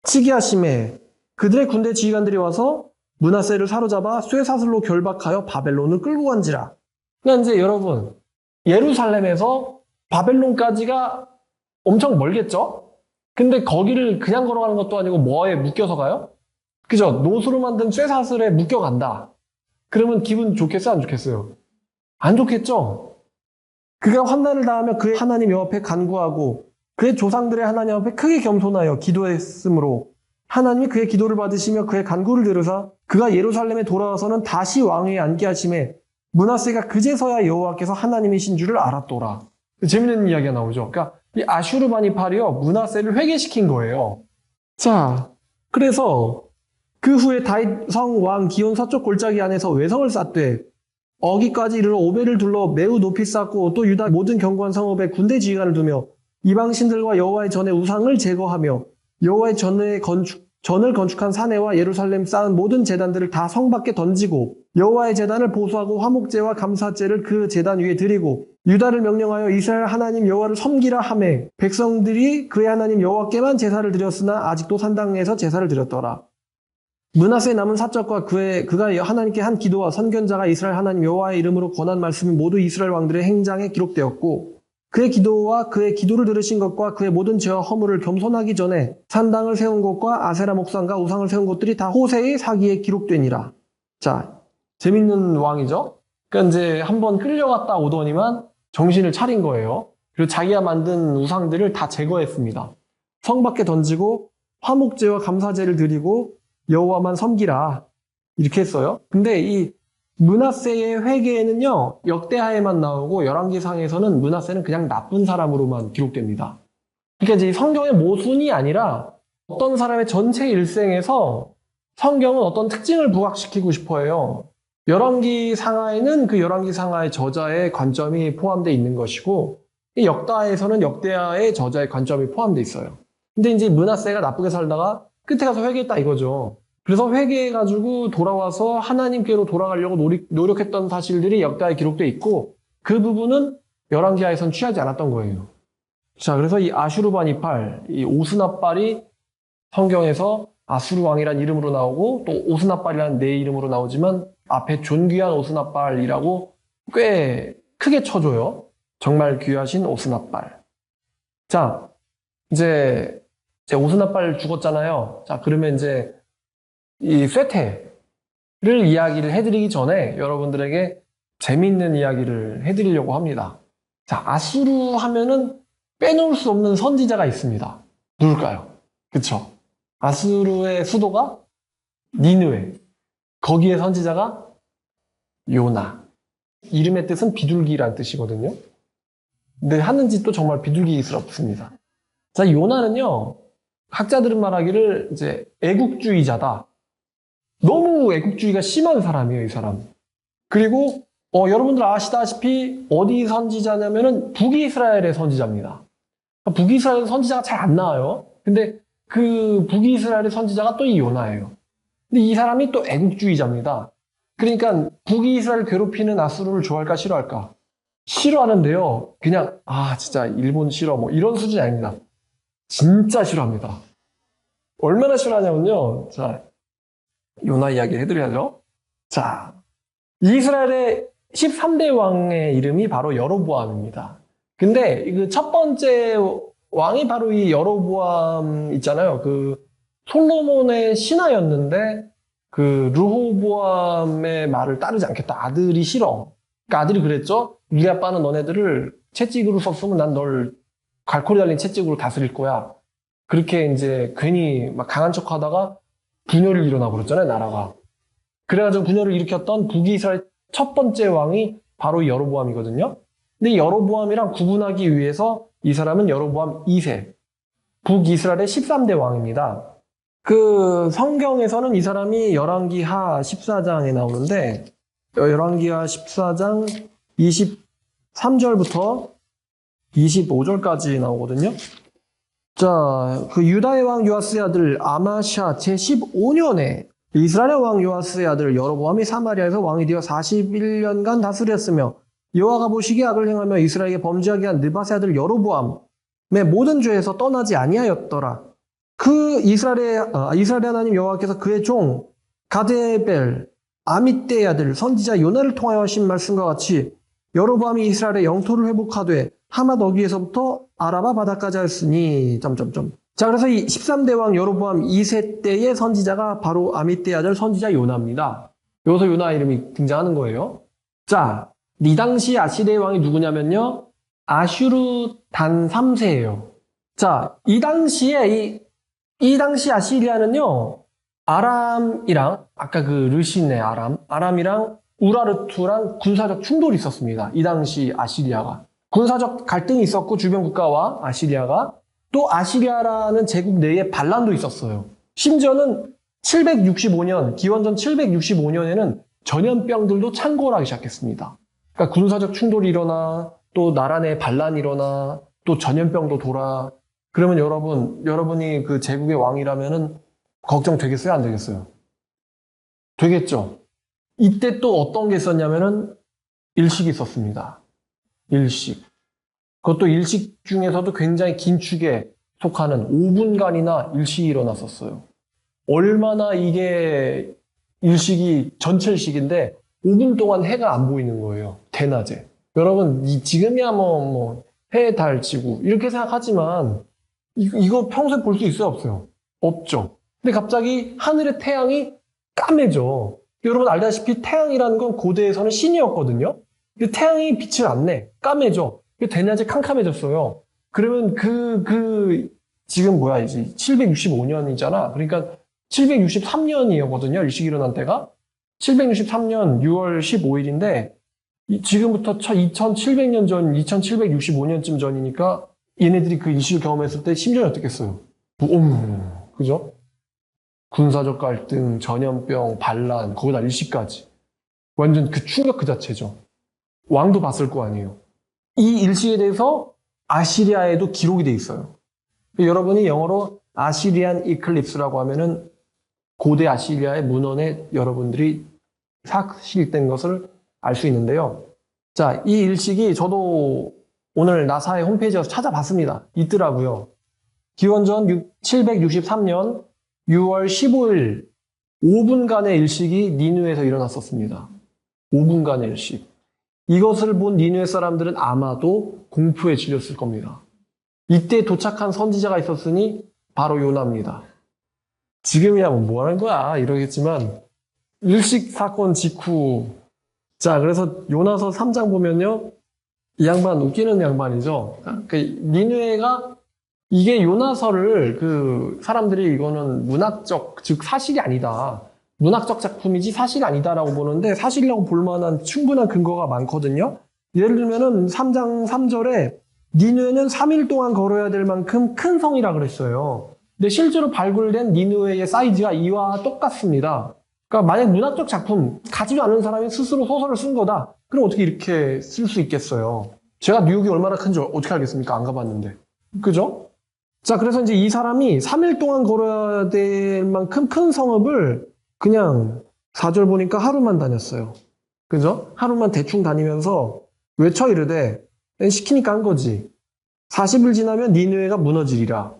Speaker 1: 치게 하시매 그들의 군대 지휘관들이 와서 므낫세를 사로잡아 쇠사슬로 결박하여 바벨론을 끌고 간지라. 그러니까 이제 여러분, 예루살렘에서 바벨론까지가 엄청 멀겠죠? 근데 거기를 그냥 걸어가는 것도 아니고 뭐에 묶여서 가요? 그죠? 노수로 만든 쇠사슬에 묶여간다. 그러면 기분 좋겠어요? 안 좋겠어요? 안 좋겠죠? 그가 환난을 당하며 그의 하나님 여호와 앞에 간구하고 그의 조상들의 하나님 앞에 크게 겸손하여 기도했으므로 하나님이 그의 기도를 받으시며 그의 간구를 들으사 그가 예루살렘에 돌아와서는 다시 왕위에 앉게 하심에 므낫세가 그제서야 여호와께서 하나님이신 줄을 알았더라. 재밌는 이야기가 나오죠. 그러니까 이 아슈르바니팔이요 므낫세를 회개시킨 거예요. 자, 그래서 그 후에 다윗 성 왕 기온 서쪽 골짜기 안에서 외성을 쌓되 어기까지 이르러 오벨을 둘러 매우 높이 쌓고 또 유다 모든 견고한 성읍에 군대 지휘관을 두며 이방신들과 여호와의 전에 우상을 제거하며 여호와의 전을 건축한 사내와 예루살렘 쌓은 모든 제단들을 다 성 밖에 던지고 여호와의 제단을 보수하고 화목제와 감사제를 그 제단 위에 드리고 유다를 명령하여 이스라엘 하나님 여호와를 섬기라 하매 백성들이 그의 하나님 여호와께만 제사를 드렸으나 아직도 산당에서 제사를 드렸더라. 므낫세의 남은 사적과 그가 하나님께 한 기도와 선견자가 이스라엘 하나님 여호와의 이름으로 권한 말씀이 모두 이스라엘 왕들의 행장에 기록되었고 그의 기도와 그의 기도를 들으신 것과 그의 모든 죄와 허물을 겸손하기 전에 산당을 세운 곳과 아세라 목상과 우상을 세운 곳들이 다 호세의 사기에 기록되니라. 자, 재밌는 왕이죠? 그러니까 이제 한번 끌려갔다 오더니만 정신을 차린 거예요. 그리고 자기가 만든 우상들을 다 제거했습니다. 성 밖에 던지고 화목제와 감사제를 드리고 여호와만 섬기라. 이렇게 했어요. 근데 이 므낫세의 회개에는요, 역대하에만 나오고 열왕기상에서는 므낫세는 그냥 나쁜 사람으로만 기록됩니다. 그러니까 이제 성경의 모순이 아니라 어떤 사람의 전체 일생에서 성경은 어떤 특징을 부각시키고 싶어 해요. 열왕기상하에는 그 열왕기상하의 저자의 관점이 포함되어 있는 것이고, 이 역다하에서는 역대하의 저자의 관점이 포함되어 있어요. 근데 이제 므낫세가 나쁘게 살다가 끝에 가서 회개했다 이거죠. 그래서 회개해가지고 돌아와서 하나님께로 돌아가려고 노력했던 사실들이 역다에 기록되어 있고 그 부분은 열왕기하에선 취하지 않았던 거예요. 자, 그래서 이 아슈르바니팔, 이 오스나빨이 성경에서 아수르 왕이라는 이름으로 나오고 또 오스나빨이라는 내 이름으로 나오지만 앞에 존귀한 오스나빨이라고 꽤 크게 쳐줘요. 정말 귀하신 오스나빨. 자, 이제 오스나빨 죽었잖아요. 자, 그러면 이제 이 쇠퇴를 이야기를 해드리기 전에 여러분들에게 재미있는 이야기를 해드리려고 합니다. 자, 아수르 하면은 빼놓을 수 없는 선지자가 있습니다. 누굴까요? 그쵸? 아수르의 수도가 니느웨. 거기에 선지자가 요나. 이름의 뜻은 비둘기란 뜻이거든요. 근데 하는 짓도 정말 비둘기스럽습니다. 자, 요나는요, 학자들은 말하기를 이제 애국주의자다. 너무 애국주의가 심한 사람이에요, 이 사람. 그리고 여러분들 아시다시피 어디 선지자냐면은 북이스라엘의 선지자입니다. 북이스라엘 선지자가 잘 안 나와요. 근데 그 북이스라엘의 선지자가 또 이 요나예요. 근데 이 사람이 또 애국주의자입니다. 그러니까 북이스라엘 괴롭히는 아수르를 좋아할까 싫어할까? 싫어하는데요. 그냥 진짜 일본 싫어 뭐 이런 수준이 아닙니다. 진짜 싫어합니다. 얼마나 싫어하냐면요. 자, 요나 이야기 해드려야죠. 자, 이스라엘의 13대 왕의 이름이 바로 여로보암입니다. 근데 그 첫 번째 왕이 바로 이 여로보암 있잖아요. 그 솔로몬의 신하였는데 그 르호보암의 말을 따르지 않겠다. 아들이 싫어. 그러니까 아들이 그랬죠. 우리 아빠는 너네들을 채찍으로 썼으면 난 널 갈고리 달린 채찍으로 다스릴 거야. 그렇게 이제 괜히 막 강한 척 하다가 분열을 일어나고 그랬잖아요, 나라가. 그래가지고 분열을 일으켰던 북이스라엘 첫 번째 왕이 바로 여로보암이거든요. 근데 이 여로보암이랑 구분하기 위해서 이 사람은 여로보암 2세, 북이스라엘의 13대 왕입니다. 그 성경에서는 이 사람이 열왕기하 14장에 나오는데 열왕기하 14장 23절부터 25절까지 나오거든요. 자, 그 유다의 왕 요아스의 아들 아마샤 제15년에 이스라엘의 왕 요아스의 아들 여로보암이 사마리아에서 왕이 되어 41년간 다스렸으며 여호와가 보시기에 악을 행하며 이스라엘에게 범죄하게 한 느밧의 아들 여로보암의 모든 죄에서 떠나지 아니하였더라. 그 이스라엘의 하나님 여호와께서 그의 종 가데벨 아mit대의 아들 선지자 요나를 통하여 하신 말씀과 같이 여로보암이 이스라엘의 영토를 회복하되 하맛 어귀에서부터 아라바 바다까지 하였으니 자, 그래서 이 13대 왕 여로보암 2세 때의 선지자가 바로 아mit대의 아들 선지자 요나입니다. 여기서 요나 이름이 등장하는 거예요. 자, 이 당시 아시리아의 왕이 누구냐면요, 아슈르 단 3세예요. 자, 이 당시 아시리아는요, 아람이랑 아까 그 르신의 아람이랑 우라르투랑 군사적 충돌이 있었습니다. 이 당시 아시리아가 군사적 갈등이 있었고 주변 국가와 아시리아가, 또 아시리아라는 제국 내에 반란도 있었어요. 심지어는 765년 기원전 765년에는 전염병들도 창궐하기 시작했습니다. 그러니까 군사적 충돌이 일어나, 또 나라 내 반란이 일어나, 또 전염병도 돌아. 그러면 여러분이 그 제국의 왕이라면은 걱정되겠어요? 안 되겠어요? 되겠죠? 이때 또 어떤 게 있었냐면은 일식이 있었습니다. 일식. 그것도 일식 중에서도 굉장히 긴 축에 속하는 5분간이나 일식이 일어났었어요. 얼마나 이게 일식이 전철식인데 5분 동안 해가 안 보이는 거예요. 대낮에. 여러분, 지금이야 해, 달, 지구 이렇게 생각하지만 이거 평소에 볼 수 있어요? 없어요? 없죠. 근데 갑자기 하늘의 태양이 까매져. 여러분 알다시피 태양이라는 건 고대에서는 신이었거든요. 근데 태양이 빛을 안 내. 까매져. 대낮에 캄캄해졌어요. 그러면 지금 이제 765년이잖아. 그러니까 763년이었거든요. 일식이 일어난 때가. 763년 6월 15일인데, 지금부터 2700년 전, 2765년쯤 전이니까 얘네들이 그 일식을 경험했을 때 심정이 어떻겠어요? 그죠? 군사적 갈등, 전염병, 반란, 거기다 일식까지. 완전 그 충격 그 자체죠. 왕도 봤을 거 아니에요. 이 일식에 대해서 아시리아에도 기록이 돼 있어요. 여러분이 영어로 아시리안 이클립스라고 하면은 고대 아시리아의 문헌에 여러분들이 사실된 것을 알 수 있는데요. 자, 이 일식이 저도 오늘 나사의 홈페이지에서 찾아봤습니다. 있더라고요. 기원전 763년 6월 15일 5분간의 일식이 니누에서 일어났었습니다. 5분간의 일식. 이것을 본 니누의 사람들은 아마도 공포에 질렸을 겁니다. 이때 도착한 선지자가 있었으니 바로 요나입니다. 지금이야 뭐 하는 거야 이러겠지만 일식 사건 직후, 자, 그래서 요나서 3장 보면요, 이 양반 웃기는 양반이죠. 니누에가 이게 요나서를 사람들이 이거는 문학적, 즉 사실이 아니다, 문학적 작품이지 사실이 아니다라고 보는데 사실이라고 볼 만한 충분한 근거가 많거든요. 예를 들면은 3장 3절에 니누에는 3일 동안 걸어야 될 만큼 큰 성이라 그랬어요. 근데 실제로 발굴된 니누에의 사이즈가 이와 똑같습니다. 그러니까 만약 문학적 작품 가지도 않은 사람이 스스로 소설을 쓴 거다. 그럼 어떻게 이렇게 쓸 수 있겠어요? 제가 뉴욕이 얼마나 큰지 어떻게 알겠습니까? 안 가봤는데. 그죠? 자, 그래서 이제 이 사람이 3일 동안 걸어야 될 만큼 큰 성읍을 그냥 4절 보니까 하루만 다녔어요. 그죠? 하루만 대충 다니면서 외쳐 이르되, 시키니까 한 거지. 40일 지나면 니느웨가 무너지리라.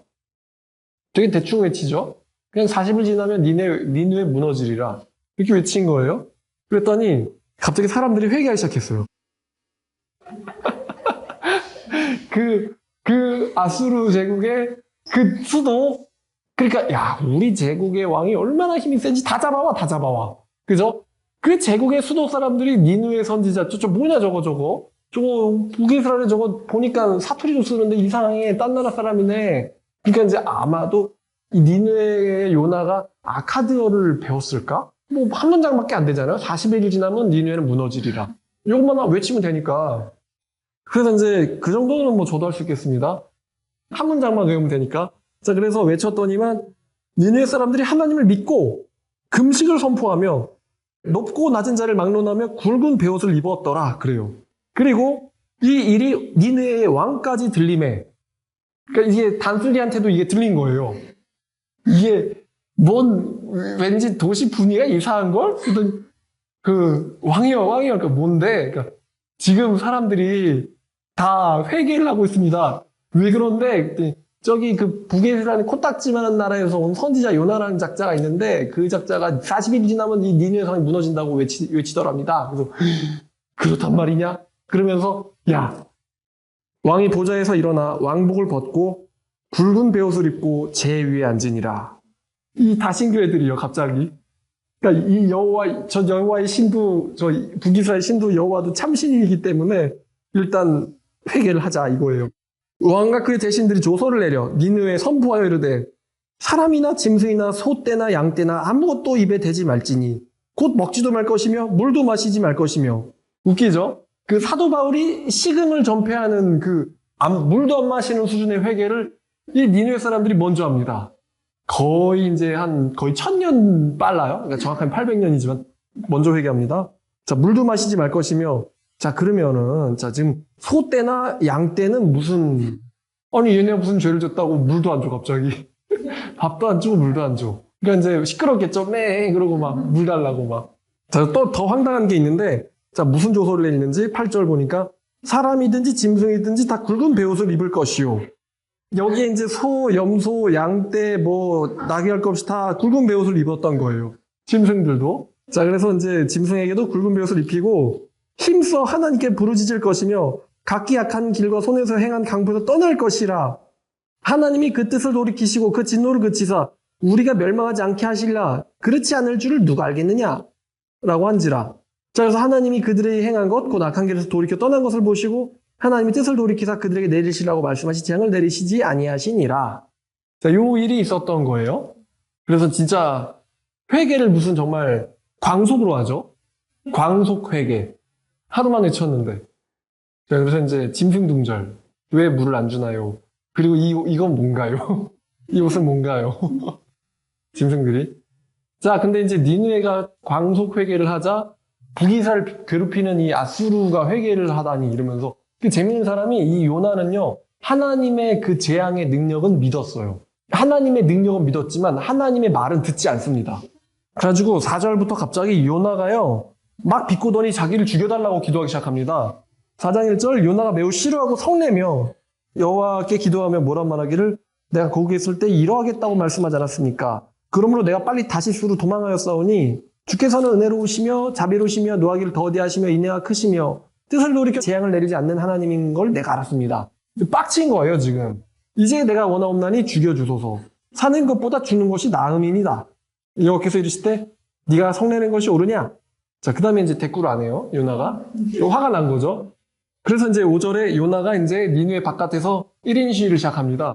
Speaker 1: 되게 대충 외치죠? 그냥 40일 지나면 니느웨 무너지리라. 이렇게 외친 거예요. 그랬더니 갑자기 사람들이 회개하기 시작했어요. 그 아수르 제국의 그 수도 그러니까 야 우리 제국의 왕이 얼마나 힘이 센지 다 잡아와 다 잡아와. 그죠? 그 제국의 수도 사람들이 니누의 선지자 저 뭐냐 저거 북이스라엘 저거 보니까 사투리도 쓰는데 이상하게 딴 나라 사람이네. 그러니까 이제 아마도 이 니누의 요나가 아카드어를 배웠을까? 뭐 한 문장밖에 안 되잖아요. 40일 지나면 니누에는 무너지리라. 이것만 외치면 되니까. 그래서 이제 그 정도는 뭐 저도 할 수 있겠습니다. 한 문장만 외우면 되니까. 자, 그래서 외쳤더니만 니느웨 사람들이 하나님을 믿고 금식을 선포하며 높고 낮은 자를 막론하며 굵은 베옷을 입었더라. 그래요. 그리고 이 일이 니느웨의 왕까지 들림에, 그러니까 이게 단술리한테도 이게 들린 거예요. 이게 왠지 도시 분위기가 이상한 걸? 왕이요, 그러니까 뭔데? 그러니까 지금 사람들이 다 회개를 하고 있습니다. 왜 그런데 저기 그 북이스라엘 코딱지만한 나라에서 온 선지자 요나라는 작자가 있는데 그 작자가 40일이 지나면 이 니느웨 성이 무너진다고 외치더랍니다. 그래서 그렇단 말이냐? 그러면서 야 왕이 보좌에서 일어나 왕복을 벗고 굵은 베옷을 입고 제 위에 앉으니라. 이 다신교 애들이요 갑자기. 그러니까 이 여호와의 신도 저 북이스라엘 신도 여호와도 참신이기 때문에 일단 회개를 하자 이거예요. 왕과 그의 대신들이 조서를 내려 니느웨에 선포하여 이르되 사람이나 짐승이나 소떼나 양떼나 아무것도 입에 대지 말지니 곧 먹지도 말 것이며 물도 마시지 말 것이며. 웃기죠? 그 사도 바울이 식음을 전폐하는 물도 안 마시는 수준의 회개를 이 니느웨 사람들이 먼저 합니다. 거의 1000년 빨라요. 그러니까 정확하게 800년이지만 먼저 회개합니다. 자, 물도 마시지 말 것이며. 자, 그러면은, 지금, 소떼나 양떼는 아니, 얘네가 무슨 죄를 졌다고 물도 안 줘, 갑자기. 밥도 안 주고 물도 안 줘. 그러니까 이제 시끄럽겠죠. 그러고 막, 물 달라고 막. 자, 또 더 황당한 게 있는데, 자, 무슨 조서를 내리는지 8절 보니까, 사람이든지 짐승이든지 다 굵은 베옷을 입을 것이요. 여기에 이제 소, 염소, 양떼, 나귀 할 것 없이 다 굵은 베옷을 입었던 거예요. 짐승들도. 자, 그래서 이제 짐승에게도 굵은 베옷을 입히고, 힘써 하나님께 부르짖을 것이며 각기 악한 길과 손에서 행한 강포에서 떠날 것이라. 하나님이 그 뜻을 돌이키시고 그 진노를 그치사 우리가 멸망하지 않게 하실라. 그렇지 않을 줄을 누가 알겠느냐? 라고 한지라. 자, 그래서 하나님이 그들이 행한 것, 곧 악한 길에서 돌이켜 떠난 것을 보시고 하나님이 뜻을 돌이키사 그들에게 내리시라고 말씀하시 재앙을 내리시지 아니하시니라. 자, 요 일이 있었던 거예요. 그래서 진짜 회개를 무슨 정말 광속으로 하죠. 광속 회개. 하루만 외쳤는데. 자, 그래서 이제 짐승둥절. 왜 물을 안 주나요? 그리고 이건 뭔가요? 이 옷은 뭔가요? 짐승들이. 자, 근데 이제 니느웨가 광속 회개를 하자 북이스라엘 괴롭히는 이 아수르가 회개를 하다니 이러면서 그 재밌는 사람이 이 요나는요. 하나님의 그 재앙의 능력은 믿었어요. 하나님의 능력은 믿었지만 하나님의 말은 듣지 않습니다. 그래가지고 4절부터 갑자기 요나가요. 막 비꼬더니 자기를 죽여달라고 기도하기 시작합니다. 4장 1절 요나가 매우 싫어하고 성내며 여호와께 기도하며 뭐란 말하기를 내가 거기에 있을 때 이러하겠다고 말씀하지 않았습니까? 그러므로 내가 빨리 다시스로 도망하였사오니 주께서는 은혜로우시며 자비로우시며 노하기를 더디하시며 인애가 크시며 뜻을 돌이켜 재앙을 내리지 않는 하나님인 걸 내가 알았습니다. 빡친 거예요 지금. 이제 내가 원하옵나니 죽여주소서. 사는 것보다 죽는 것이 나음이니이다. 여호와께서 이르시되 네가 성내는 것이 옳으냐? 자, 그 다음에 이제 대꾸를 안 해요, 요나가. 화가 난 거죠. 그래서 이제 5절에 요나가 이제 니느웨 바깥에서 1인 시위를 시작합니다.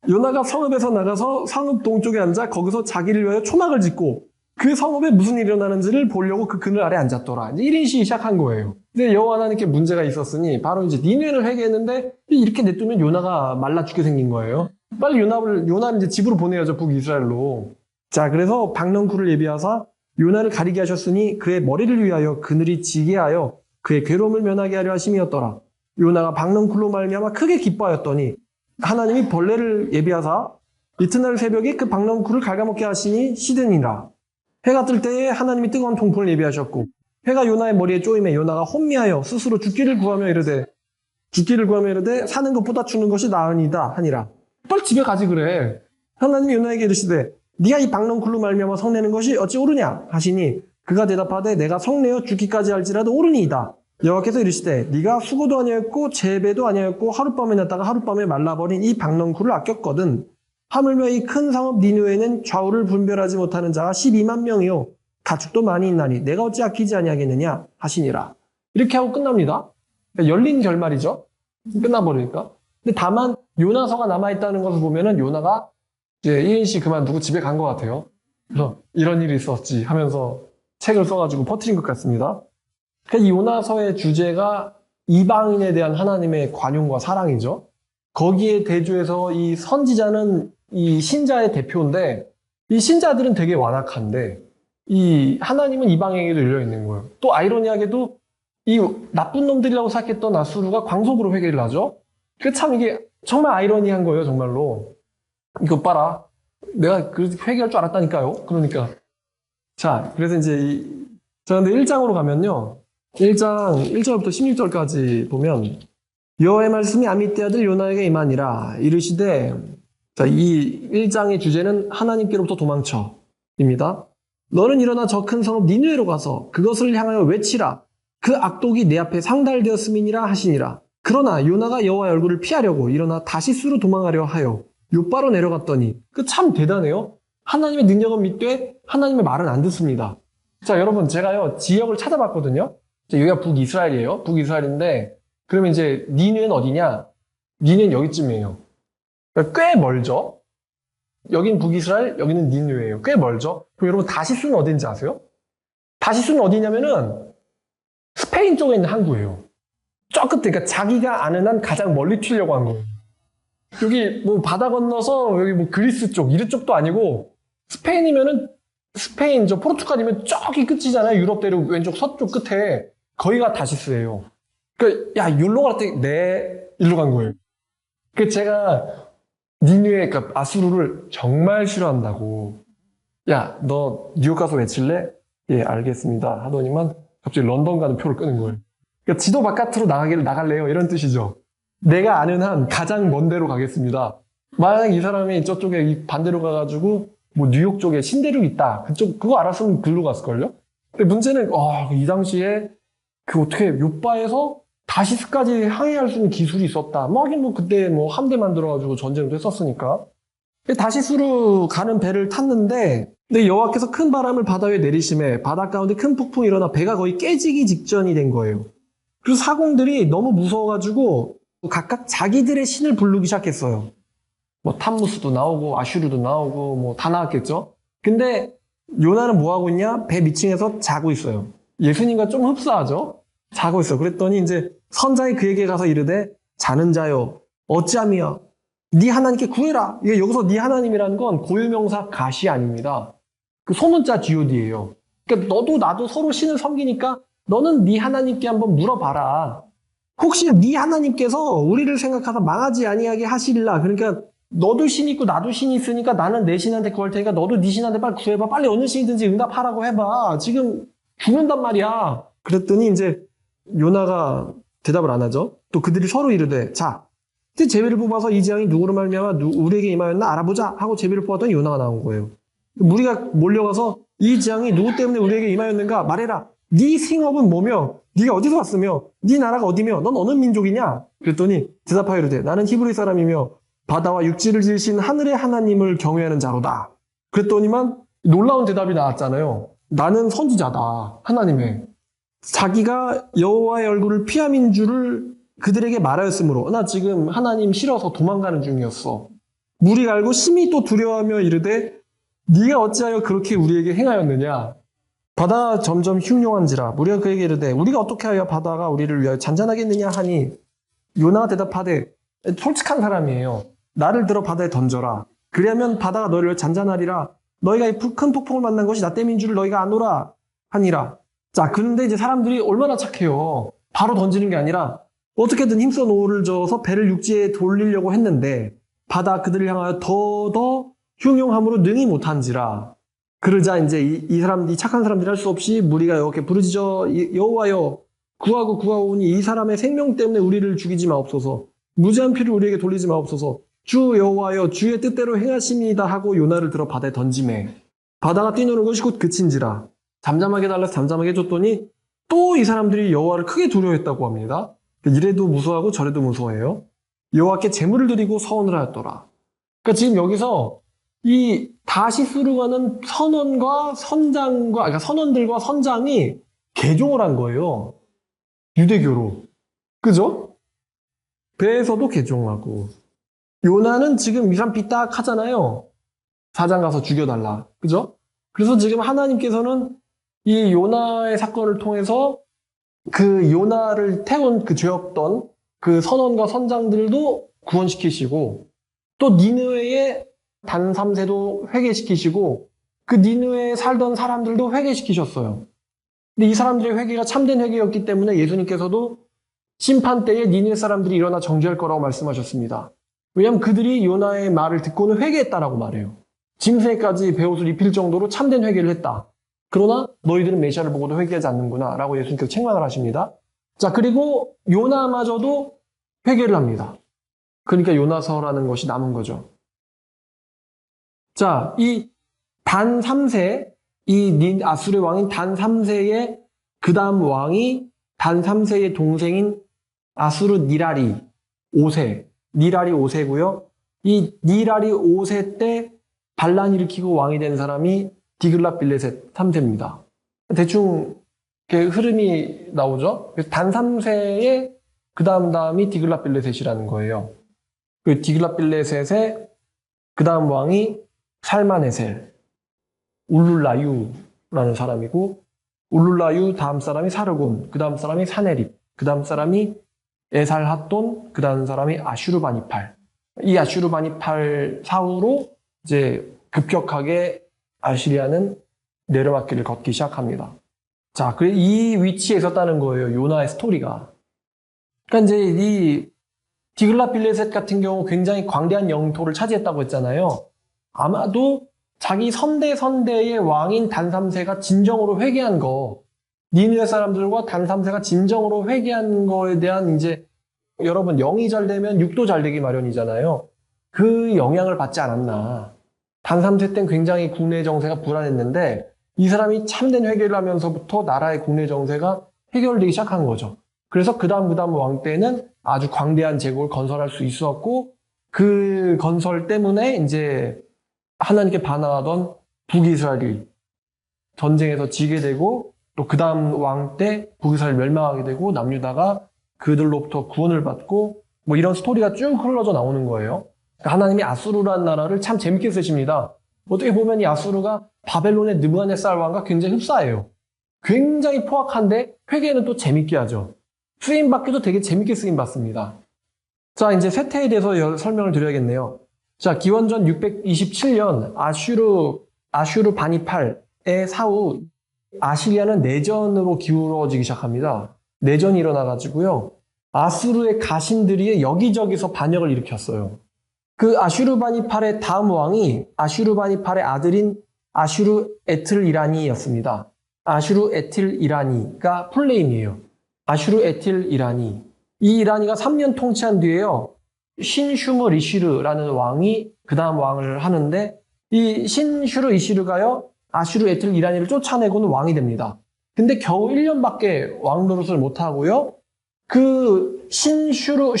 Speaker 1: 요나가 성읍에서 나가서 성읍 동쪽에 앉아 거기서 자기를 위하여 초막을 짓고 그 성읍에 무슨 일이 일어나는지를 보려고 그 그늘 아래 앉았더라. 이제 1인 시위 시작한 거예요. 근데 여호와 하나님께 문제가 있었으니 바로 이제 니느웨를 회개했는데 이렇게 냅두면 요나가 말라 죽게 생긴 거예요. 빨리 요나를 이제 집으로 보내야죠, 북이스라엘로. 자, 그래서 박넝쿨을 예비하사 요나를 가리게 하셨으니 그의 머리를 위하여 그늘이 지게 하여 그의 괴로움을 면하게 하려 하심이었더라. 요나가 박넝쿨로 말미암아 크게 기뻐하였더니 하나님이 벌레를 예비하사 이튿날 새벽에 그 박넝쿨을 갉아먹게 하시니 시드니라. 해가 뜰 때에 하나님이 뜨거운 통풍을 예비하셨고 해가 요나의 머리에 쪼임에 요나가 혼미하여 스스로 죽기를 구하며 이르되 사는 것보다 죽는 것이 나으니이다 하니라. 빨리 집에 가지 그래. 하나님이 요나에게 이르시되 네가 이 박넝쿨로 말미암아 성내는 것이 어찌 옳으냐 하시니 그가 대답하되 내가 성내어 죽기까지 할지라도 옳으니이다. 여호와께서 이르시되 네가 수고도 아니었고 재배도 아니었고 하룻밤에 났다가 하룻밤에 말라버린 이 박넝쿨을 아꼈거든 하물며 이 큰 성읍 니느웨는 좌우를 분별하지 못하는 자가 12만 명이요 가축도 많이 있나니 내가 어찌 아끼지 아니하겠느냐 하시니라. 이렇게 하고 끝납니다. 그러니까 열린 결말이죠. 끝나버리니까. 근데 다만 요나서가 남아있다는 것을 보면은 요나가 이제 이은씨 그만두고 집에 간 것 같아요. 그래서 이런 일이 있었지 하면서 책을 써가지고 퍼뜨린 것 같습니다. 그러니까 이 요나서의 주제가 이방인에 대한 하나님의 관용과 사랑이죠. 거기에 대조해서 이 선지자는 이 신자의 대표인데 이 신자들은 되게 완악한데 이 하나님은 이방인에게도 열려있는 거예요. 또 아이러니하게도 이 나쁜 놈들이라고 생각했던 아수르가 광속으로 회개를 하죠. 그 참 이게 정말 아이러니한 거예요, 정말로. 이거 봐라. 내가 그 회개할 줄 알았다니까요. 그러니까. 자, 그래서 이제 자, 근데 1장으로 가면요. 1장 1절부터 16절까지 보면 여호와의 말씀이 아미떼 아들 요나에게 임하니라 이르시되 자, 이 1장의 주제는 하나님께로부터 도망쳐입니다. 너는 일어나 저 큰 성읍 니느웨로 가서 그것을 향하여 외치라. 그 악독이 내 앞에 상달되었음이니라 하시니라. 그러나 요나가 여호와의 얼굴을 피하려고 일어나 다시스로 도망하려 하여 욥바로 내려갔더니 그 참 대단해요. 하나님의 능력은 믿되 하나님의 말은 안 듣습니다. 자, 여러분 제가요 지역을 찾아봤거든요. 여기가 북이스라엘이에요. 북이스라엘인데 그러면 이제 니느웨는 어디냐? 니느웨는 여기쯤이에요. 그러니까 꽤 멀죠. 여긴 북이스라엘, 여기는 니느웨예요. 꽤 멀죠. 그럼 여러분 다시스는 어딘지 아세요? 다시스는 어디냐면은 스페인 쪽에 있는 항구예요. 저 끝에, 그러니까 자기가 아는 한 가장 멀리 튀려고 한 거예요. 여기 뭐 바다 건너서 여기 뭐 그리스 쪽, 이런 쪽도 아니고 스페인이면은 스페인, 저 포르투갈이면 저기 끝이잖아요. 유럽 대륙 왼쪽 서쪽 끝에 거기가 다시스예요. 그러니까 야, 여기로 갈 때 네, 일로 간 거예요. 그 제가 니느웨, 그러니까 아수르를 정말 싫어한다고. 야, 너 뉴욕 가서 외칠래? 예, 알겠습니다. 하더니만 갑자기 런던 가는 표를 끄는 거예요. 그러니까 지도 바깥으로 나갈래요? 이런 뜻이죠. 내가 아는 한 가장 먼 데로 가겠습니다. 만약 이 사람이 저쪽에 반대로 가가지고 뭐 뉴욕 쪽에 신대륙 있다. 그쪽 그거 알았으면 글로 갔을걸요? 근데 문제는 이 당시에 그 어떻게 욥바에서 다시스까지 항해할 수 있는 기술이 있었다. 뭐 하긴 뭐 그때 뭐 함대 만들어가지고 전쟁도 했었으니까. 다시스로 가는 배를 탔는데 근데 여호와께서 큰 바람을 바다 위에 내리심에 바다 가운데 큰 폭풍이 일어나 배가 거의 깨지기 직전이 된 거예요. 그래서 사공들이 너무 무서워가지고 각각 자기들의 신을 부르기 시작했어요. 뭐 탐무스도 나오고 아슈르도 나오고 뭐 다 나왔겠죠. 근데 요나는 뭐 하고 있냐? 배 밑층에서 자고 있어요. 예수님과 좀 흡사하죠. 자고 있어. 그랬더니 이제 선자의 그에게 가서 이르되 자는 자여 어찌함이여 네 하나님께 구해라. 이게 여기서 네 하나님이라는 건 고유명사 가시 아닙니다. 그 소문자 GOD예요. 그러니까 너도 나도 서로 신을 섬기니까 너는 네 하나님께 한번 물어봐라. 혹시 네 하나님께서 우리를 생각하다 망하지 아니하게 하시리라. 그러니까 너도 신 있고 나도 신이 있으니까 나는 내 신한테 구할 테니까 너도 네 신한테 빨리 구해봐. 빨리 어느 신이든지 응답하라고 해봐. 지금 죽는단 말이야. 그랬더니 이제 요나가 대답을 안 하죠. 또 그들이 서로 이르되 자, 이제 제비를 뽑아서 이 재앙이 누구로 말미암아 우리에게 임하였나 알아보자 하고 제비를 뽑았더니 요나가 나온 거예요. 무리가 몰려가서 이 재앙이 누구 때문에 우리에게 임하였는가 말해라. 네 생업은 뭐며 네가 어디서 왔으며 네 나라가 어디며 넌 어느 민족이냐? 그랬더니 대답하여 이르되 나는 히브리 사람이며 바다와 육지를 지으신 하늘의 하나님을 경외하는 자로다. 그랬더니만 놀라운 대답이 나왔잖아요. 나는 선지자다. 하나님의. 자기가 여호와의 얼굴을 피함인 줄을 그들에게 말하였으므로 나 지금 하나님 싫어서 도망가는 중이었어. 무리가 알고 심히 또 두려워하며 이르되 네가 어찌하여 그렇게 우리에게 행하였느냐? 바다가 점점 흉흉한지라 무리가 그에게 이르되 우리가 어떻게 하여 바다가 우리를 위하여 잔잔하겠느냐 하니 요나가 대답하되 솔직한 사람이에요. 나를 들어 바다에 던져라. 그리하면 바다가 너희를 위하여 잔잔하리라. 너희가 이 큰 폭풍을 만난 것이 나 때문인 줄을 너희가 아노라 하니라. 자, 그런데 이제 사람들이 얼마나 착해요. 바로 던지는 게 아니라 어떻게든 힘써 노를 저어서 배를 육지에 돌리려고 했는데 바다 그들을 향하여 더더 흉흉함으로 능히 못한지라. 그러자 이제 이 사람들이 착한 사람들이 할 수 없이 무리가 이렇게 부르짖어 여호와여 구하고 오니 이 사람의 생명 때문에 우리를 죽이지 마옵소서. 무지한 피를 우리에게 돌리지 마옵소서. 주 여호와여 주의 뜻대로 행하심이다 하고 요나를 들어 바다에 던지매 바다가 뛰노는 것이 곧 그친지라. 잠잠하게 달라서 잠잠하게 줬더니 또 이 사람들이 여호와를 크게 두려워했다고 합니다. 이래도 무서워하고 저래도 무서워해요. 여호와께 제물을 드리고 서원을 하였더라. 그러니까 지금 여기서 이 다시스루가는 선원과 선장과, 그러니까 선원들과 선장이 개종을 한 거예요. 유대교로. 그죠? 배에서도 개종하고. 요나는 지금 이 사람 삐딱하잖아요. 사장 가서 죽여달라. 그죠? 그래서 지금 하나님께서는 이 요나의 사건을 통해서 그 요나를 태운 그 죄 없던 그 선원과 선장들도 구원시키시고 또 니느웨의 단 3세도 회개시키시고 그 니느웨에 살던 사람들도 회개시키셨어요. 근데 이 사람들의 회개가 참된 회개였기 때문에 예수님께서도 심판 때에 니느웨 사람들이 일어나 정죄할 거라고 말씀하셨습니다. 왜냐하면 그들이 요나의 말을 듣고는 회개했다라고 말해요. 짐승에까지 베옷을 입힐 정도로 참된 회개를 했다. 그러나 너희들은 메시아를 보고도 회개하지 않는구나 라고 예수님께서 책망을 하십니다. 자, 그리고 요나마저도 회개를 합니다. 그러니까 요나서라는 것이 남은 거죠. 자, 이 단 3세, 이 아수르의 왕인 단 3세의 그 다음 왕이 단 3세의 동생인 아수르 니라리 5세, 니라리 5세고요. 이 니라리 5세 때 반란 일으키고 왕이 된 사람이 디글랏빌레셋 3세입니다. 대충 흐름이 나오죠. 그래서 단 3세의 그 다음이 디글랏빌레셋이라는 거예요. 그 디글랏빌레셋의 그 다음 왕이 살마네셀, 울룰라유라는 사람이고 울룰라유 다음 사람이 사르곤, 그 다음 사람이 사네립, 그 다음 사람이 에살핫돈, 그 다음 사람이 아슈르바니팔. 이 아슈르바니팔 사후로 이제 급격하게 아시리아는 내려막길을 걷기 시작합니다. 자, 그래 이 위치에 있었다는 거예요. 요나의 스토리가. 그러니까 이제 이 디글랏빌레셋 같은 경우 굉장히 광대한 영토를 차지했다고 했잖아요. 아마도 자기 선대의 왕인 단 3세가 진정으로 회개한 거, 니느웨 사람들과 단 3세가 진정으로 회개한 거에 대한 이제 여러분 영이 잘 되면 육도 잘 되기 마련이잖아요. 그 영향을 받지 않았나. 단 3세 땐 굉장히 국내 정세가 불안했는데 이 사람이 참된 회개를 하면서부터 나라의 국내 정세가 해결되기 시작한 거죠. 그래서 그 다음 왕 때는 아주 광대한 제국을 건설할 수 있었고 그 건설 때문에 이제 하나님께 반항하던 북이스라엘이 전쟁에서 지게 되고 또 그 다음 왕 때 북이스라엘 멸망하게 되고 남유다가 그들로부터 구원을 받고 뭐 이런 스토리가 쭉 흘러져 나오는 거예요. 그러니까 하나님이 아수르라는 나라를 참 재밌게 쓰십니다. 어떻게 보면 이 아수르가 바벨론의 느부갓네살 왕과 굉장히 흡사해요. 굉장히 포악한데 회개는 또 재밌게 하죠. 쓰임받기도 되게 재밌게 쓰임받습니다. 자, 이제 쇠퇴에 대해서 설명을 드려야겠네요. 자, 기원전 627년 아슈르 바니팔의 사후 아시리아는 내전으로 기울어지기 시작합니다. 내전이 일어나가지고요. 아수르의 가신들이 여기저기서 반역을 일으켰어요. 그 아슈르 바니팔의 다음 왕이 아슈르 바니팔의 아들인 아슈르 에틀 이라니였습니다. 아슈르 에틀 이라니가 풀네임이에요. 아슈르 에틀 이라니. 이 이라니가 3년 통치한 뒤에요. 신슈르 리시르라는 왕이 그 다음 왕을 하는데 이 신슈르 리시르가요. 아슈르 에틀 이라니를 쫓아내고는 왕이 됩니다. 근데 겨우 1년밖에 왕 노릇을 못하고요. 그 신슈르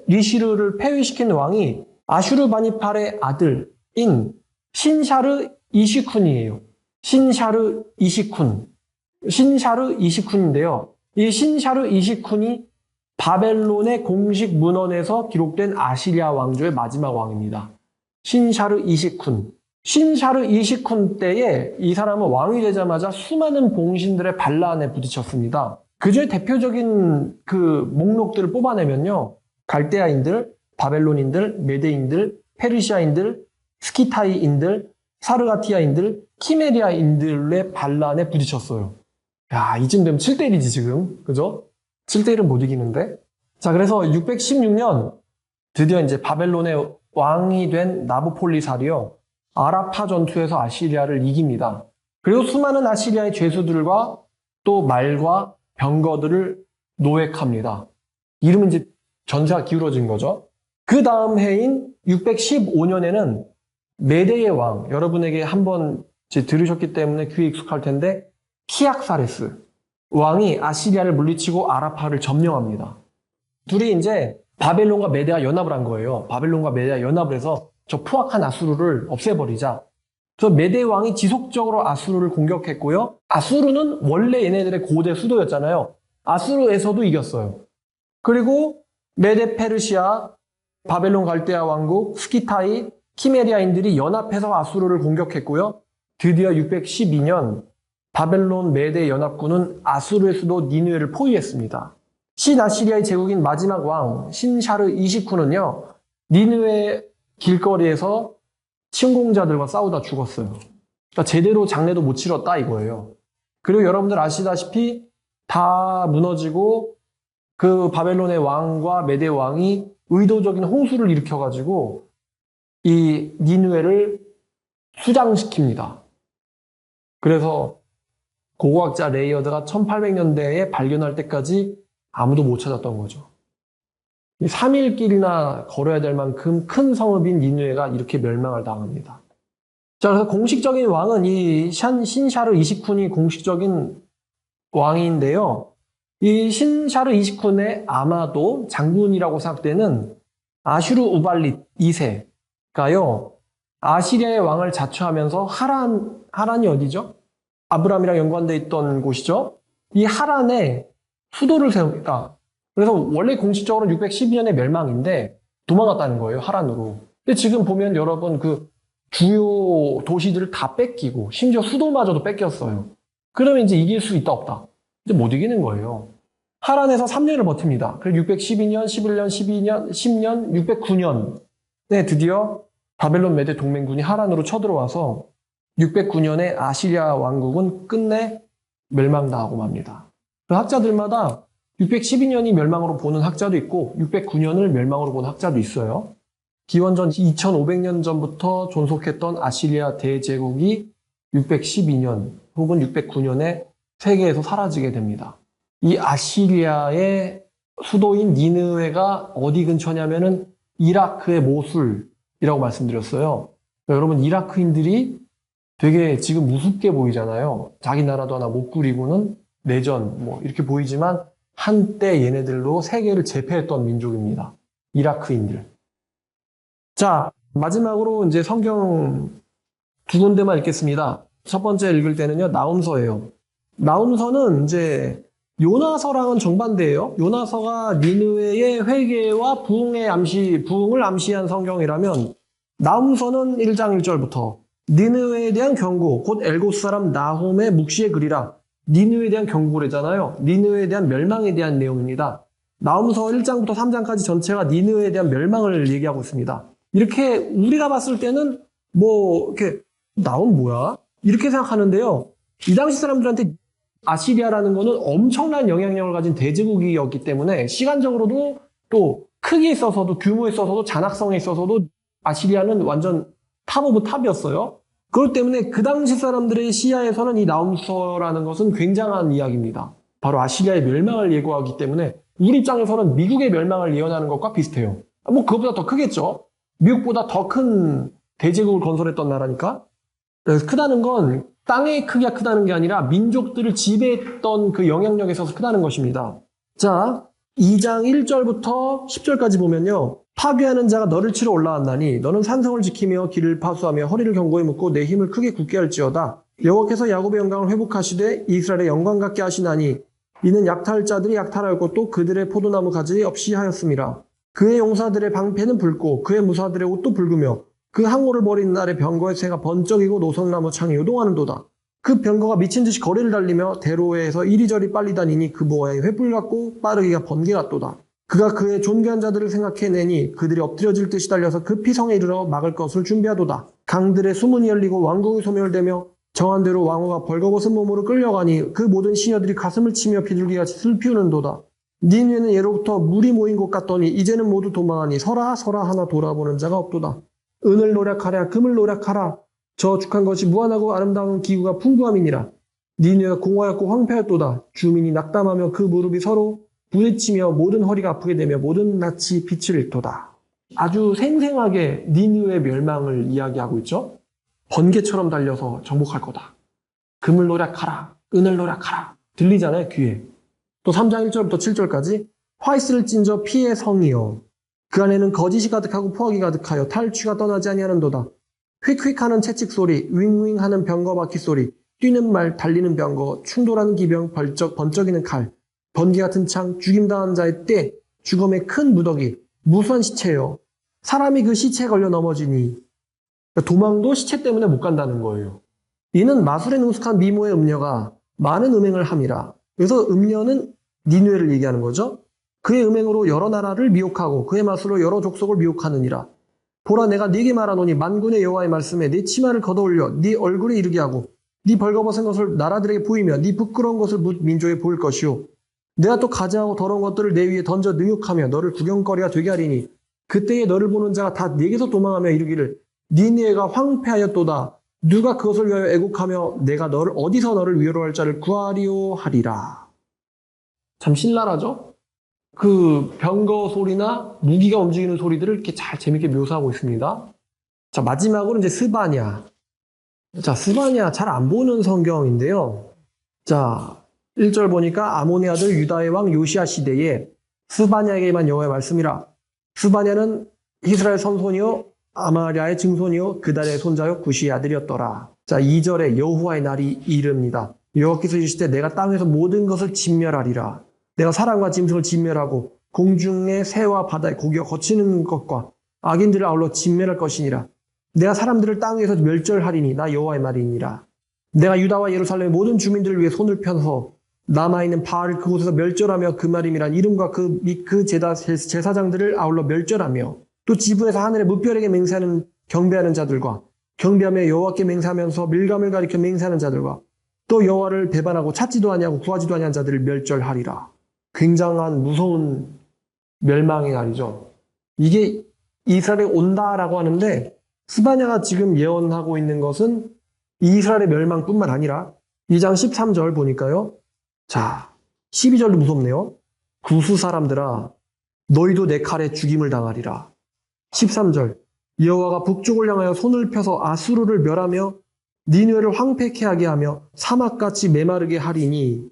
Speaker 1: 리시르를 폐위시킨 왕이 아슈르 바니팔의 아들인 신샤르 이시쿤이에요. 신샤르 이시쿤인데요. 이 신샤르 이시쿤이 바벨론의 공식 문헌에서 기록된 아시리아 왕조의 마지막 왕입니다. 신샤르 이시쿤 때에 이 사람은 왕이 되자마자 수많은 봉신들의 반란에 부딪혔습니다. 그중에 대표적인 그 목록들을 뽑아내면요. 갈대아인들, 바벨론인들, 메데인들, 페르시아인들, 스키타이인들, 사르가티아인들, 키메리아인들의 반란에 부딪혔어요. 야, 이쯤 되면 7대1이지 지금. 그죠? 7대1은 못 이기는데. 자, 그래서 616년 드디어 이제 바벨론의 왕이 된 나부폴리살이요. 아라파 전투에서 아시리아를 이깁니다. 그리고 수많은 아시리아의 죄수들과 또 말과 병거들을 노획합니다. 이러면 이제 전세가 기울어진 거죠. 그 다음 해인 615년에는 메대의 왕, 여러분에게 한번 들으셨기 때문에 귀에 익숙할 텐데 키악사레스 왕이 아시리아를 물리치고 아라파를 점령합니다. 둘이 이제 바벨론과 메대가 연합을 한 거예요. 바벨론과 메대가 연합을 해서 저 포악한 아수르를 없애버리자. 저 메대 왕이 지속적으로 아수르를 공격했고요. 아수르는 원래 얘네들의 고대 수도였잖아요. 아수르에서도 이겼어요. 그리고 메데 페르시아, 바벨론 갈대아 왕국, 스키타이, 키메리아인들이 연합해서 아수르를 공격했고요. 드디어 612년 바벨론 메대 연합군은 아수르의 수도 니느웨를 포위했습니다. 신아시리아의 제국인 마지막 왕 신샤르 29는요. 니느웨 길거리에서 침공자들과 싸우다 죽었어요. 그러니까 제대로 장례도 못 치렀다 이거예요. 그리고 여러분들 아시다시피 다 무너지고 그 바벨론의 왕과 메대 왕이 의도적인 홍수를 일으켜가지고 이 니느웨를 수장시킵니다. 그래서 고고학자 레이어드가 1800년대에 발견할 때까지 아무도 못 찾았던 거죠. 3일길이나 걸어야 될 만큼 큰 성읍인 니느웨가 이렇게 멸망을 당합니다. 자, 그래서 공식적인 왕은 이 신샤르 29이 공식적인 왕인데요. 이 신샤르 29의 아마도 장군이라고 생각되는 아슈르 우발릿 2세가요. 아시리아의 왕을 자처하면서 하란이 어디죠? 아브람이랑 연관되어 있던 곳이죠. 이 하란에 수도를 세웁니다. 그래서 원래 공식적으로는 612년에 멸망인데 도망갔다는 거예요, 하란으로. 근데 지금 보면 여러분 그 주요 도시들을 다 뺏기고 심지어 수도마저도 뺏겼어요. 그러면 이제 이길 수 있다 없다. 이제 못 이기는 거예요. 하란에서 3년을 버팁니다. 그래서 612년, 11년, 12년, 10년, 609년에 드디어 바벨론 메대 동맹군이 하란으로 쳐들어와서 609년에 아시리아 왕국은 끝내 멸망당하고 맙니다. 그 학자들마다 612년이 멸망으로 보는 학자도 있고 609년을 멸망으로 보는 학자도 있어요. 기원전 2500년 전부터 존속했던 아시리아 대제국이 612년 혹은 609년에 세계에서 사라지게 됩니다. 이 아시리아의 수도인 니느웨가 어디 근처냐면은 이라크의 모술이라고 말씀드렸어요. 그러니까 여러분 이라크인들이 되게 지금 우습게 보이잖아요. 자기 나라도 하나 못 꾸리고는 내전 뭐 이렇게 보이지만 한때 얘네들로 세계를 제패했던 민족입니다. 이라크인들. 자, 마지막으로 이제 성경 두 군데만 읽겠습니다. 첫 번째 읽을 때는요, 나훔서예요. 나훔서는 이제 요나서랑은 정반대예요. 요나서가 니느웨의 회개와 부흥을 암시한 성경이라면 나훔서는 1장 1절부터 니느웨에 대한 경고, 곧 엘고스 사람 나홈의 묵시의 글이라. 니느웨에 대한 경고래잖아요. 니느웨에 대한 멸망에 대한 내용입니다. 나훔서 1장부터 3장까지 전체가 니느웨에 대한 멸망을 얘기하고 있습니다. 이렇게 우리가 봤을 때는 뭐 이렇게 나훔 뭐야? 이렇게 생각하는데요. 이 당시 사람들한테 아시리아라는 거는 엄청난 영향력을 가진 대제국이었기 때문에 시간적으로도 또 크기에 있어서도 규모에 있어서도 잔악성에 있어서도 아시리아는 완전 탑 오브 탑이었어요. 그렇기 때문에 그 당시 사람들의 시야에서는 이 나훔서라는 것은 굉장한 이야기입니다. 바로 아시리아의 멸망을 예고하기 때문에 우리 입장에서는 미국의 멸망을 예언하는 것과 비슷해요. 뭐 그것보다 더 크겠죠. 미국보다 더 큰 대제국을 건설했던 나라니까. 그래서 크다는 건 땅의 크기가 크다는 게 아니라 민족들을 지배했던 그 영향력에 있어서 크다는 것입니다. 자, 2장 1절부터 10절까지 보면요. 파괴하는 자가 너를 치러 올라왔나니 너는 산성을 지키며 길을 파수하며 허리를 견고히 묶고 내 힘을 크게 굳게 할지어다. 여호와께서 야곱의 영광을 회복하시되 이스라엘의 영광 같게 하시나니 이는 약탈 자들이 약탈하였고 또 그들의 포도나무 가지 없이 하였음이라. 그의 용사들의 방패는 붉고 그의 무사들의 옷도 붉으며 그 항오를 벌인 날의 병거의 새가 번쩍이고 노성나무 창이 요동하는도다. 그 병거가 미친 듯이 거리를 달리며 대로에서 이리저리 빨리 다니니 그 모양이 횃불 같고 빠르기가 번개 같도다. 그가 그의 존귀한 자들을 생각해내니 그들이 엎드려질 듯이 달려서 급히 성에 이르러 막을 것을 준비하도다. 강들의 수문이 열리고 왕궁이 소멸되며 정한 대로 왕후가 벌거벗은 몸으로 끌려가니 그 모든 시녀들이 가슴을 치며 비둘기같이 슬피우는도다. 니느웨는 예로부터 물이 모인 곳 같더니 이제는 모두 도망하니 서라 서라 하나 돌아보는 자가 없도다. 은을 노력하랴 금을 노력하라. 저 죽한 것이 무한하고 아름다운 기구가 풍부함이니라. 니느웨가 공허하였고 황폐하였도다. 주민이 낙담하며 그 무릎이 서로 부딪히며 모든 허리가 아프게 되며 모든 낯이 빛을 잃도다. 아주 생생하게 니느웨의 멸망을 이야기하고 있죠. 번개처럼 달려서 정복할 거다. 금을 노력하라. 은을 노력하라. 들리잖아요, 귀에. 또 3장 1절부터 7절까지 화 있을 찐저 피의 성이여 그 안에는 거짓이 가득하고 포악이 가득하여 탈취가 떠나지 아니하는도다. 휙휙하는 채찍 소리, 윙윙하는 병거 바퀴 소리, 뛰는 말, 달리는 병거, 충돌하는 기병, 번쩍이는 칼, 번개 같은 창, 죽임당한 자의 때, 죽음의 큰 무더기, 무수한 시체요. 사람이 그 시체에 걸려 넘어지니 그러니까 도망도 시체 때문에 못 간다는 거예요. 이는 마술에 능숙한 미모의 음녀가 많은 음행을 함이라. 그래서 음녀는 니느웨를 얘기하는 거죠. 그의 음행으로 여러 나라를 미혹하고 그의 마술로 여러 족속을 미혹하느니라. 보라 내가 네게 말하노니 만군의 여호와의 말씀에 네 치마를 걷어올려 네 얼굴에 이르게 하고 네 벌거벗은 것을 나라들에게 보이며 네 부끄러운 것을 민족에 보일 것이요. 내가 또 가증하고 더러운 것들을 내 위에 던져 능욕하며 너를 구경거리가 되게 하리니 그때에 너를 보는 자가 다 네게서 도망하며 이르기를 니느웨가 황폐하였도다. 누가 그것을 위하여 애곡하며 내가 너를 어디서 너를 위로할 자를 구하리오 하리라. 참 신랄하죠? 그 병거 소리나 무기가 움직이는 소리들을 이렇게 잘 재밌게 묘사하고 있습니다. 자, 마지막으로 이제 스바냐. 자, 스바냐 잘 안 보는 성경인데요. 자, 1절 보니까 아몬의 아들 유다의 왕 요시야 시대에 스바냐에게만 여호와의 말씀이라. 스바냐는 이스라엘 선손이요 아마랴의 증손이요 그달의 손자요 구시의 아들이었더라. 자, 2절에 여호와의 날이 이릅니다. 여호와께서 이르시되 내가 땅에서 모든 것을 진멸하리라. 내가 사람과 짐승을 진멸하고 공중의 새와 바다의 고기가 거치는 것과 악인들을 아울러 진멸할 것이니라. 내가 사람들을 땅에서 멸절하리니 나 여호와의 말이니라. 내가 유다와 예루살렘의 모든 주민들을 위해 손을 펴서 남아있는 바알을 그곳에서 멸절하며 그 말임이란 이름과 그 제사장들을 아울러 멸절하며 또 지붕에서 하늘의 무별에게 맹세하는 경배하는 자들과 경배하며 여호와께 맹세하면서 밀감을 가리켜 맹세하는 자들과 또 여호와를 배반하고 찾지도 아니하고 구하지도 아니한 자들을 멸절하리라. 굉장한 무서운 멸망의 날이죠. 이게 이스라엘에 온다라고 하는데 스바냐가 지금 예언하고 있는 것은 이스라엘의 멸망뿐만 아니라 2장 13절 보니까요. 자, 12절도 무섭네요. 구수 사람들아 너희도 내 칼에 죽임을 당하리라. 13절 여호와가 북쪽을 향하여 손을 펴서 아수르를 멸하며 니느웨를 황폐케 하게 하며 사막같이 메마르게 하리니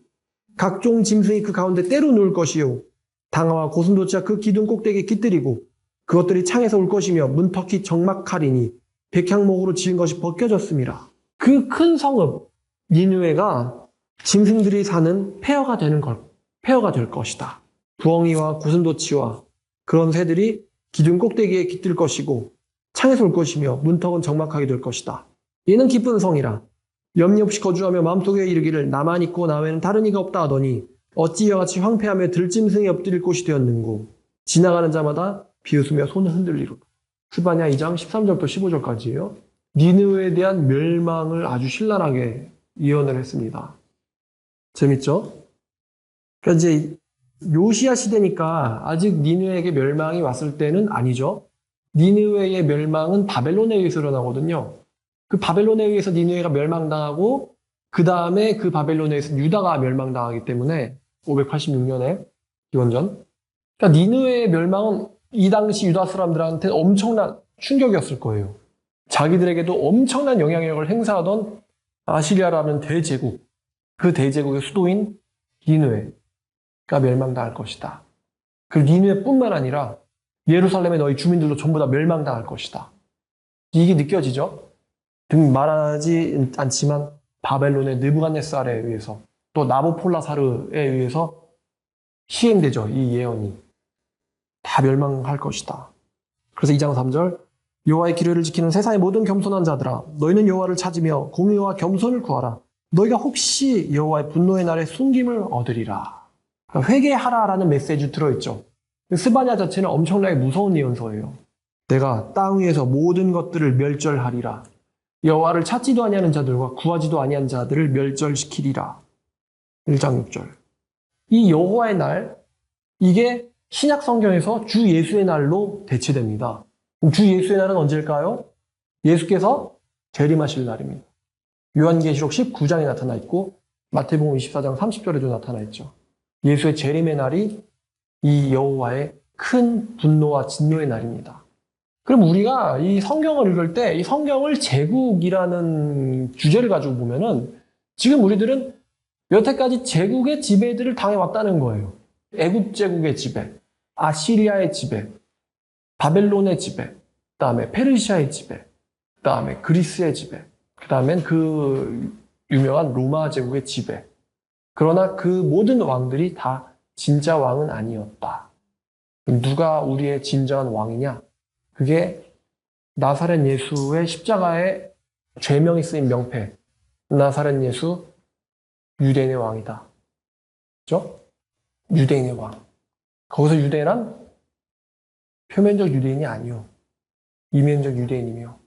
Speaker 1: 각종 짐승이 그 가운데 때로 누울 것이요 당아와 고슴도치가 그 기둥 꼭대기에 깃들이고 그것들이 창에서 울 것이며 문턱이 적막하리니 백향목으로 지은 것이 벗겨졌음이라. 그 큰 성읍 니느웨가 짐승들이 사는 폐허가 될 것이다. 부엉이와 고슴도치와 그런 새들이 기둥 꼭대기에 깃들 것이고 창에서 올 것이며 문턱은 적막하게 될 것이다. 이는 기쁜 성이라. 염려 없이 거주하며 마음속에 이르기를 나만 있고 나 외에는 다른 이가 없다 하더니 어찌 이와 같이 황폐하며 들짐승이 엎드릴 곳이 되었는고. 지나가는 자마다 비웃으며 손을 흔들리로. 스바냐 2장 13절부터 15절까지예요. 니느웨에 대한 멸망을 아주 신랄하게 예언을 했습니다. 재밌죠? 그러니까 이제 요시야 시대니까 아직 니느웨에게 멸망이 왔을 때는 아니죠. 니느웨의 멸망은 바벨론에 의해서 일어나거든요. 그 바벨론에 의해서 니느웨가 멸망당하고 그 다음에 그 바벨론에 의해서 유다가 멸망당하기 때문에 586년에 기원전. 그러니까 니느웨의 멸망은 이 당시 유다 사람들한테 엄청난 충격이었을 거예요. 자기들에게도 엄청난 영향력을 행사하던 아시리아라는 대제국, 그 대제국의 수도인 니느웨가 멸망당할 것이다. 그 니느웨뿐만 아니라 예루살렘의 너희 주민들도 전부 다 멸망당할 것이다. 이게 느껴지죠? 등 말하지 않지만 바벨론의 느부갓네살에 의해서 또 나보폴라사르에 의해서 시행되죠. 이 예언이. 다 멸망할 것이다. 그래서 2장 3절 여호와의 기례를 지키는 세상의 모든 겸손한 자들아 너희는 여호와를 찾으며 공의와 겸손을 구하라. 너희가 혹시 여호와의 분노의 날에 숨김을 얻으리라. 그러니까 회개하라라는 메시지 들어있죠. 스바냐 자체는 엄청나게 무서운 예언서예요. 내가 땅 위에서 모든 것들을 멸절하리라. 여호와를 찾지도 아니하는 자들과 구하지도 아니한 자들을 멸절시키리라. 1장 6절. 이 여호와의 날, 이게 신약 성경에서 주 예수의 날로 대체됩니다. 그럼 주 예수의 날은 언제일까요? 예수께서 재림하실 날입니다. 요한계시록 19장에 나타나 있고 마태복음 24장 30절에도 나타나 있죠. 예수의 재림의 날이 이 여호와의 큰 분노와 진노의 날입니다. 그럼 우리가 이 성경을 읽을 때 이 성경을 제국이라는 주제를 가지고 보면은 지금 우리들은 여태까지 제국의 지배들을 당해왔다는 거예요. 애굽 제국의 지배, 아시리아의 지배, 바벨론의 지배, 그 다음에 페르시아의 지배, 그 다음에 그리스의 지배, 그 다음엔 그 유명한 로마 제국의 지배. 그러나 그 모든 왕들이 다 진짜 왕은 아니었다. 누가 우리의 진정한 왕이냐? 그게 나사렛 예수의 십자가에 죄명이 쓰인 명패, 나사렛 예수 유대인의 왕이다. 그죠? 유대인의 왕. 거기서 유대인은 표면적 유대인이 아니요. 이면적 유대인이며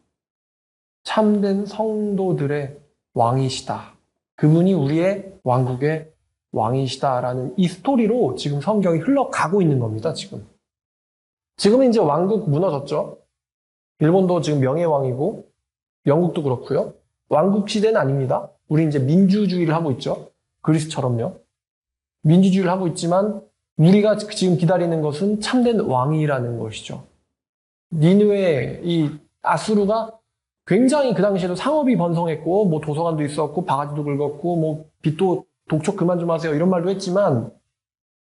Speaker 1: 참된 성도들의 왕이시다. 그분이 우리의 왕국의 왕이시다라는 이 스토리로 지금 성경이 흘러가고 있는 겁니다, 지금. 지금은 이제 왕국 무너졌죠. 일본도 지금 명예왕이고, 영국도 그렇고요. 왕국 시대는 아닙니다. 우리 이제 민주주의를 하고 있죠. 그리스처럼요. 민주주의를 하고 있지만, 우리가 지금 기다리는 것은 참된 왕이라는 것이죠. 니느웨, 이 아수르가 굉장히 그 당시에도 상업이 번성했고, 뭐 도서관도 있었고, 바가지도 긁었고, 뭐 빚도 독촉 그만 좀 하세요. 이런 말도 했지만,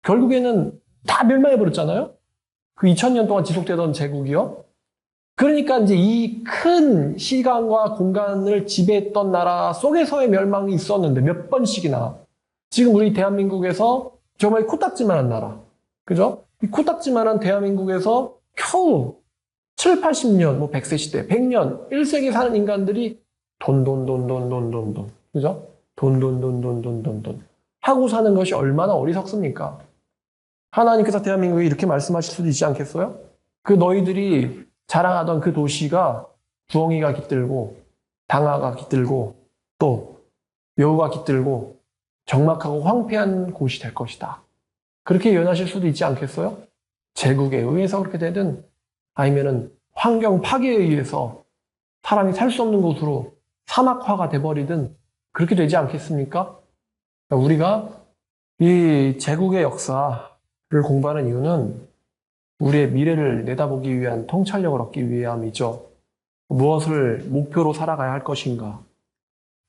Speaker 1: 결국에는 다 멸망해버렸잖아요? 그 2000년 동안 지속되던 제국이요. 그러니까 이제 이 큰 시간과 공간을 지배했던 나라 속에서의 멸망이 있었는데 몇 번씩이나. 지금 우리 대한민국에서 정말 코딱지만한 나라. 그죠? 이 코딱지만한 대한민국에서 겨우 7, 80년, 뭐 100세 시대, 100년, 1세기 사는 인간들이 돈. 그죠? 돈. 하고 사는 것이 얼마나 어리석습니까? 하나님께서 대한민국에 이렇게 말씀하실 수도 있지 않겠어요? 그 너희들이 자랑하던 그 도시가 부엉이가 깃들고, 당화가 깃들고, 또 여우가 깃들고, 적막하고 황폐한 곳이 될 것이다. 그렇게 예언하실 수도 있지 않겠어요? 제국에 의해서 그렇게 되든, 아니면은 환경 파괴에 의해서 사람이 살 수 없는 곳으로 사막화가 돼버리든 그렇게 되지 않겠습니까? 그러니까 우리가 이 제국의 역사를 공부하는 이유는 우리의 미래를 내다보기 위한 통찰력을 얻기 위함이죠. 무엇을 목표로 살아가야 할 것인가?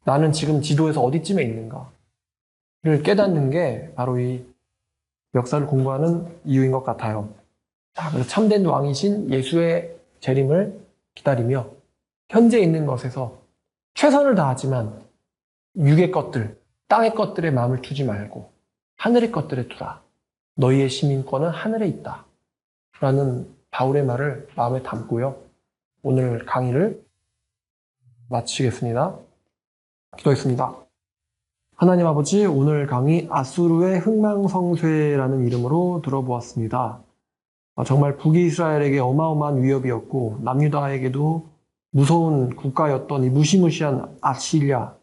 Speaker 1: 나는 지금 지도에서 어디쯤에 있는가?를 깨닫는 게 바로 이 역사를 공부하는 이유인 것 같아요. 자, 그래서 참된 왕이신 예수의 재림을 기다리며 현재 있는 것에서 최선을 다하지만 육의 것들, 땅의 것들에 마음을 두지 말고 하늘의 것들에 두라. 너희의 시민권은 하늘에 있다. 라는 바울의 말을 마음에 담고요. 오늘 강의를 마치겠습니다. 기도했습니다. 하나님 아버지, 오늘 강의 아수르의 흥망성쇠라는 이름으로 들어보았습니다. 정말 북이스라엘에게 어마어마한 위협이었고 남유다에게도 무서운 국가였던 이 무시무시한 아시리아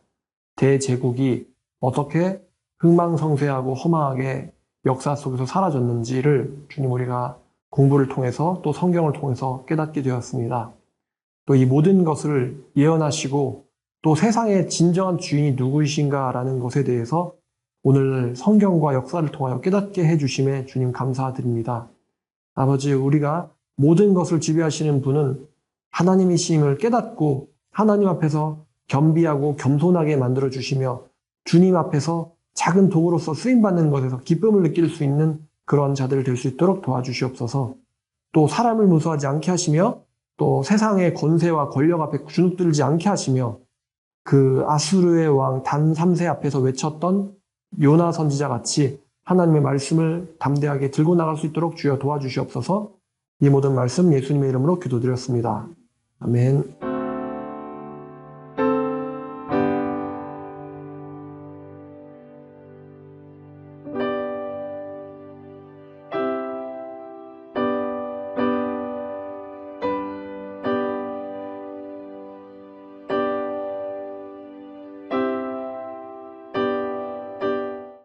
Speaker 1: 대제국이 어떻게 흥망성쇠하고 허망하게 역사 속에서 사라졌는지를 주님 우리가 공부를 통해서 또 성경을 통해서 깨닫게 되었습니다. 또 이 모든 것을 예언하시고 또 세상의 진정한 주인이 누구이신가라는 것에 대해서 오늘 성경과 역사를 통하여 깨닫게 해주심에 주님 감사드립니다. 아버지, 우리가 모든 것을 지배하시는 분은 하나님이심을 깨닫고 하나님 앞에서 겸비하고 겸손하게 만들어주시며 주님 앞에서 작은 도구로서 쓰임받는 것에서 기쁨을 느낄 수 있는 그런 자들 될 수 있도록 도와주시옵소서. 또 사람을 무서워하지 않게 하시며 또 세상의 권세와 권력 앞에 주눅들지 않게 하시며 그 아수르의 왕 단 3세 앞에서 외쳤던 요나 선지자 같이 하나님의 말씀을 담대하게 들고 나갈 수 있도록 주여 도와주시옵소서. 이 모든 말씀 예수님의 이름으로 기도드렸습니다. 아멘.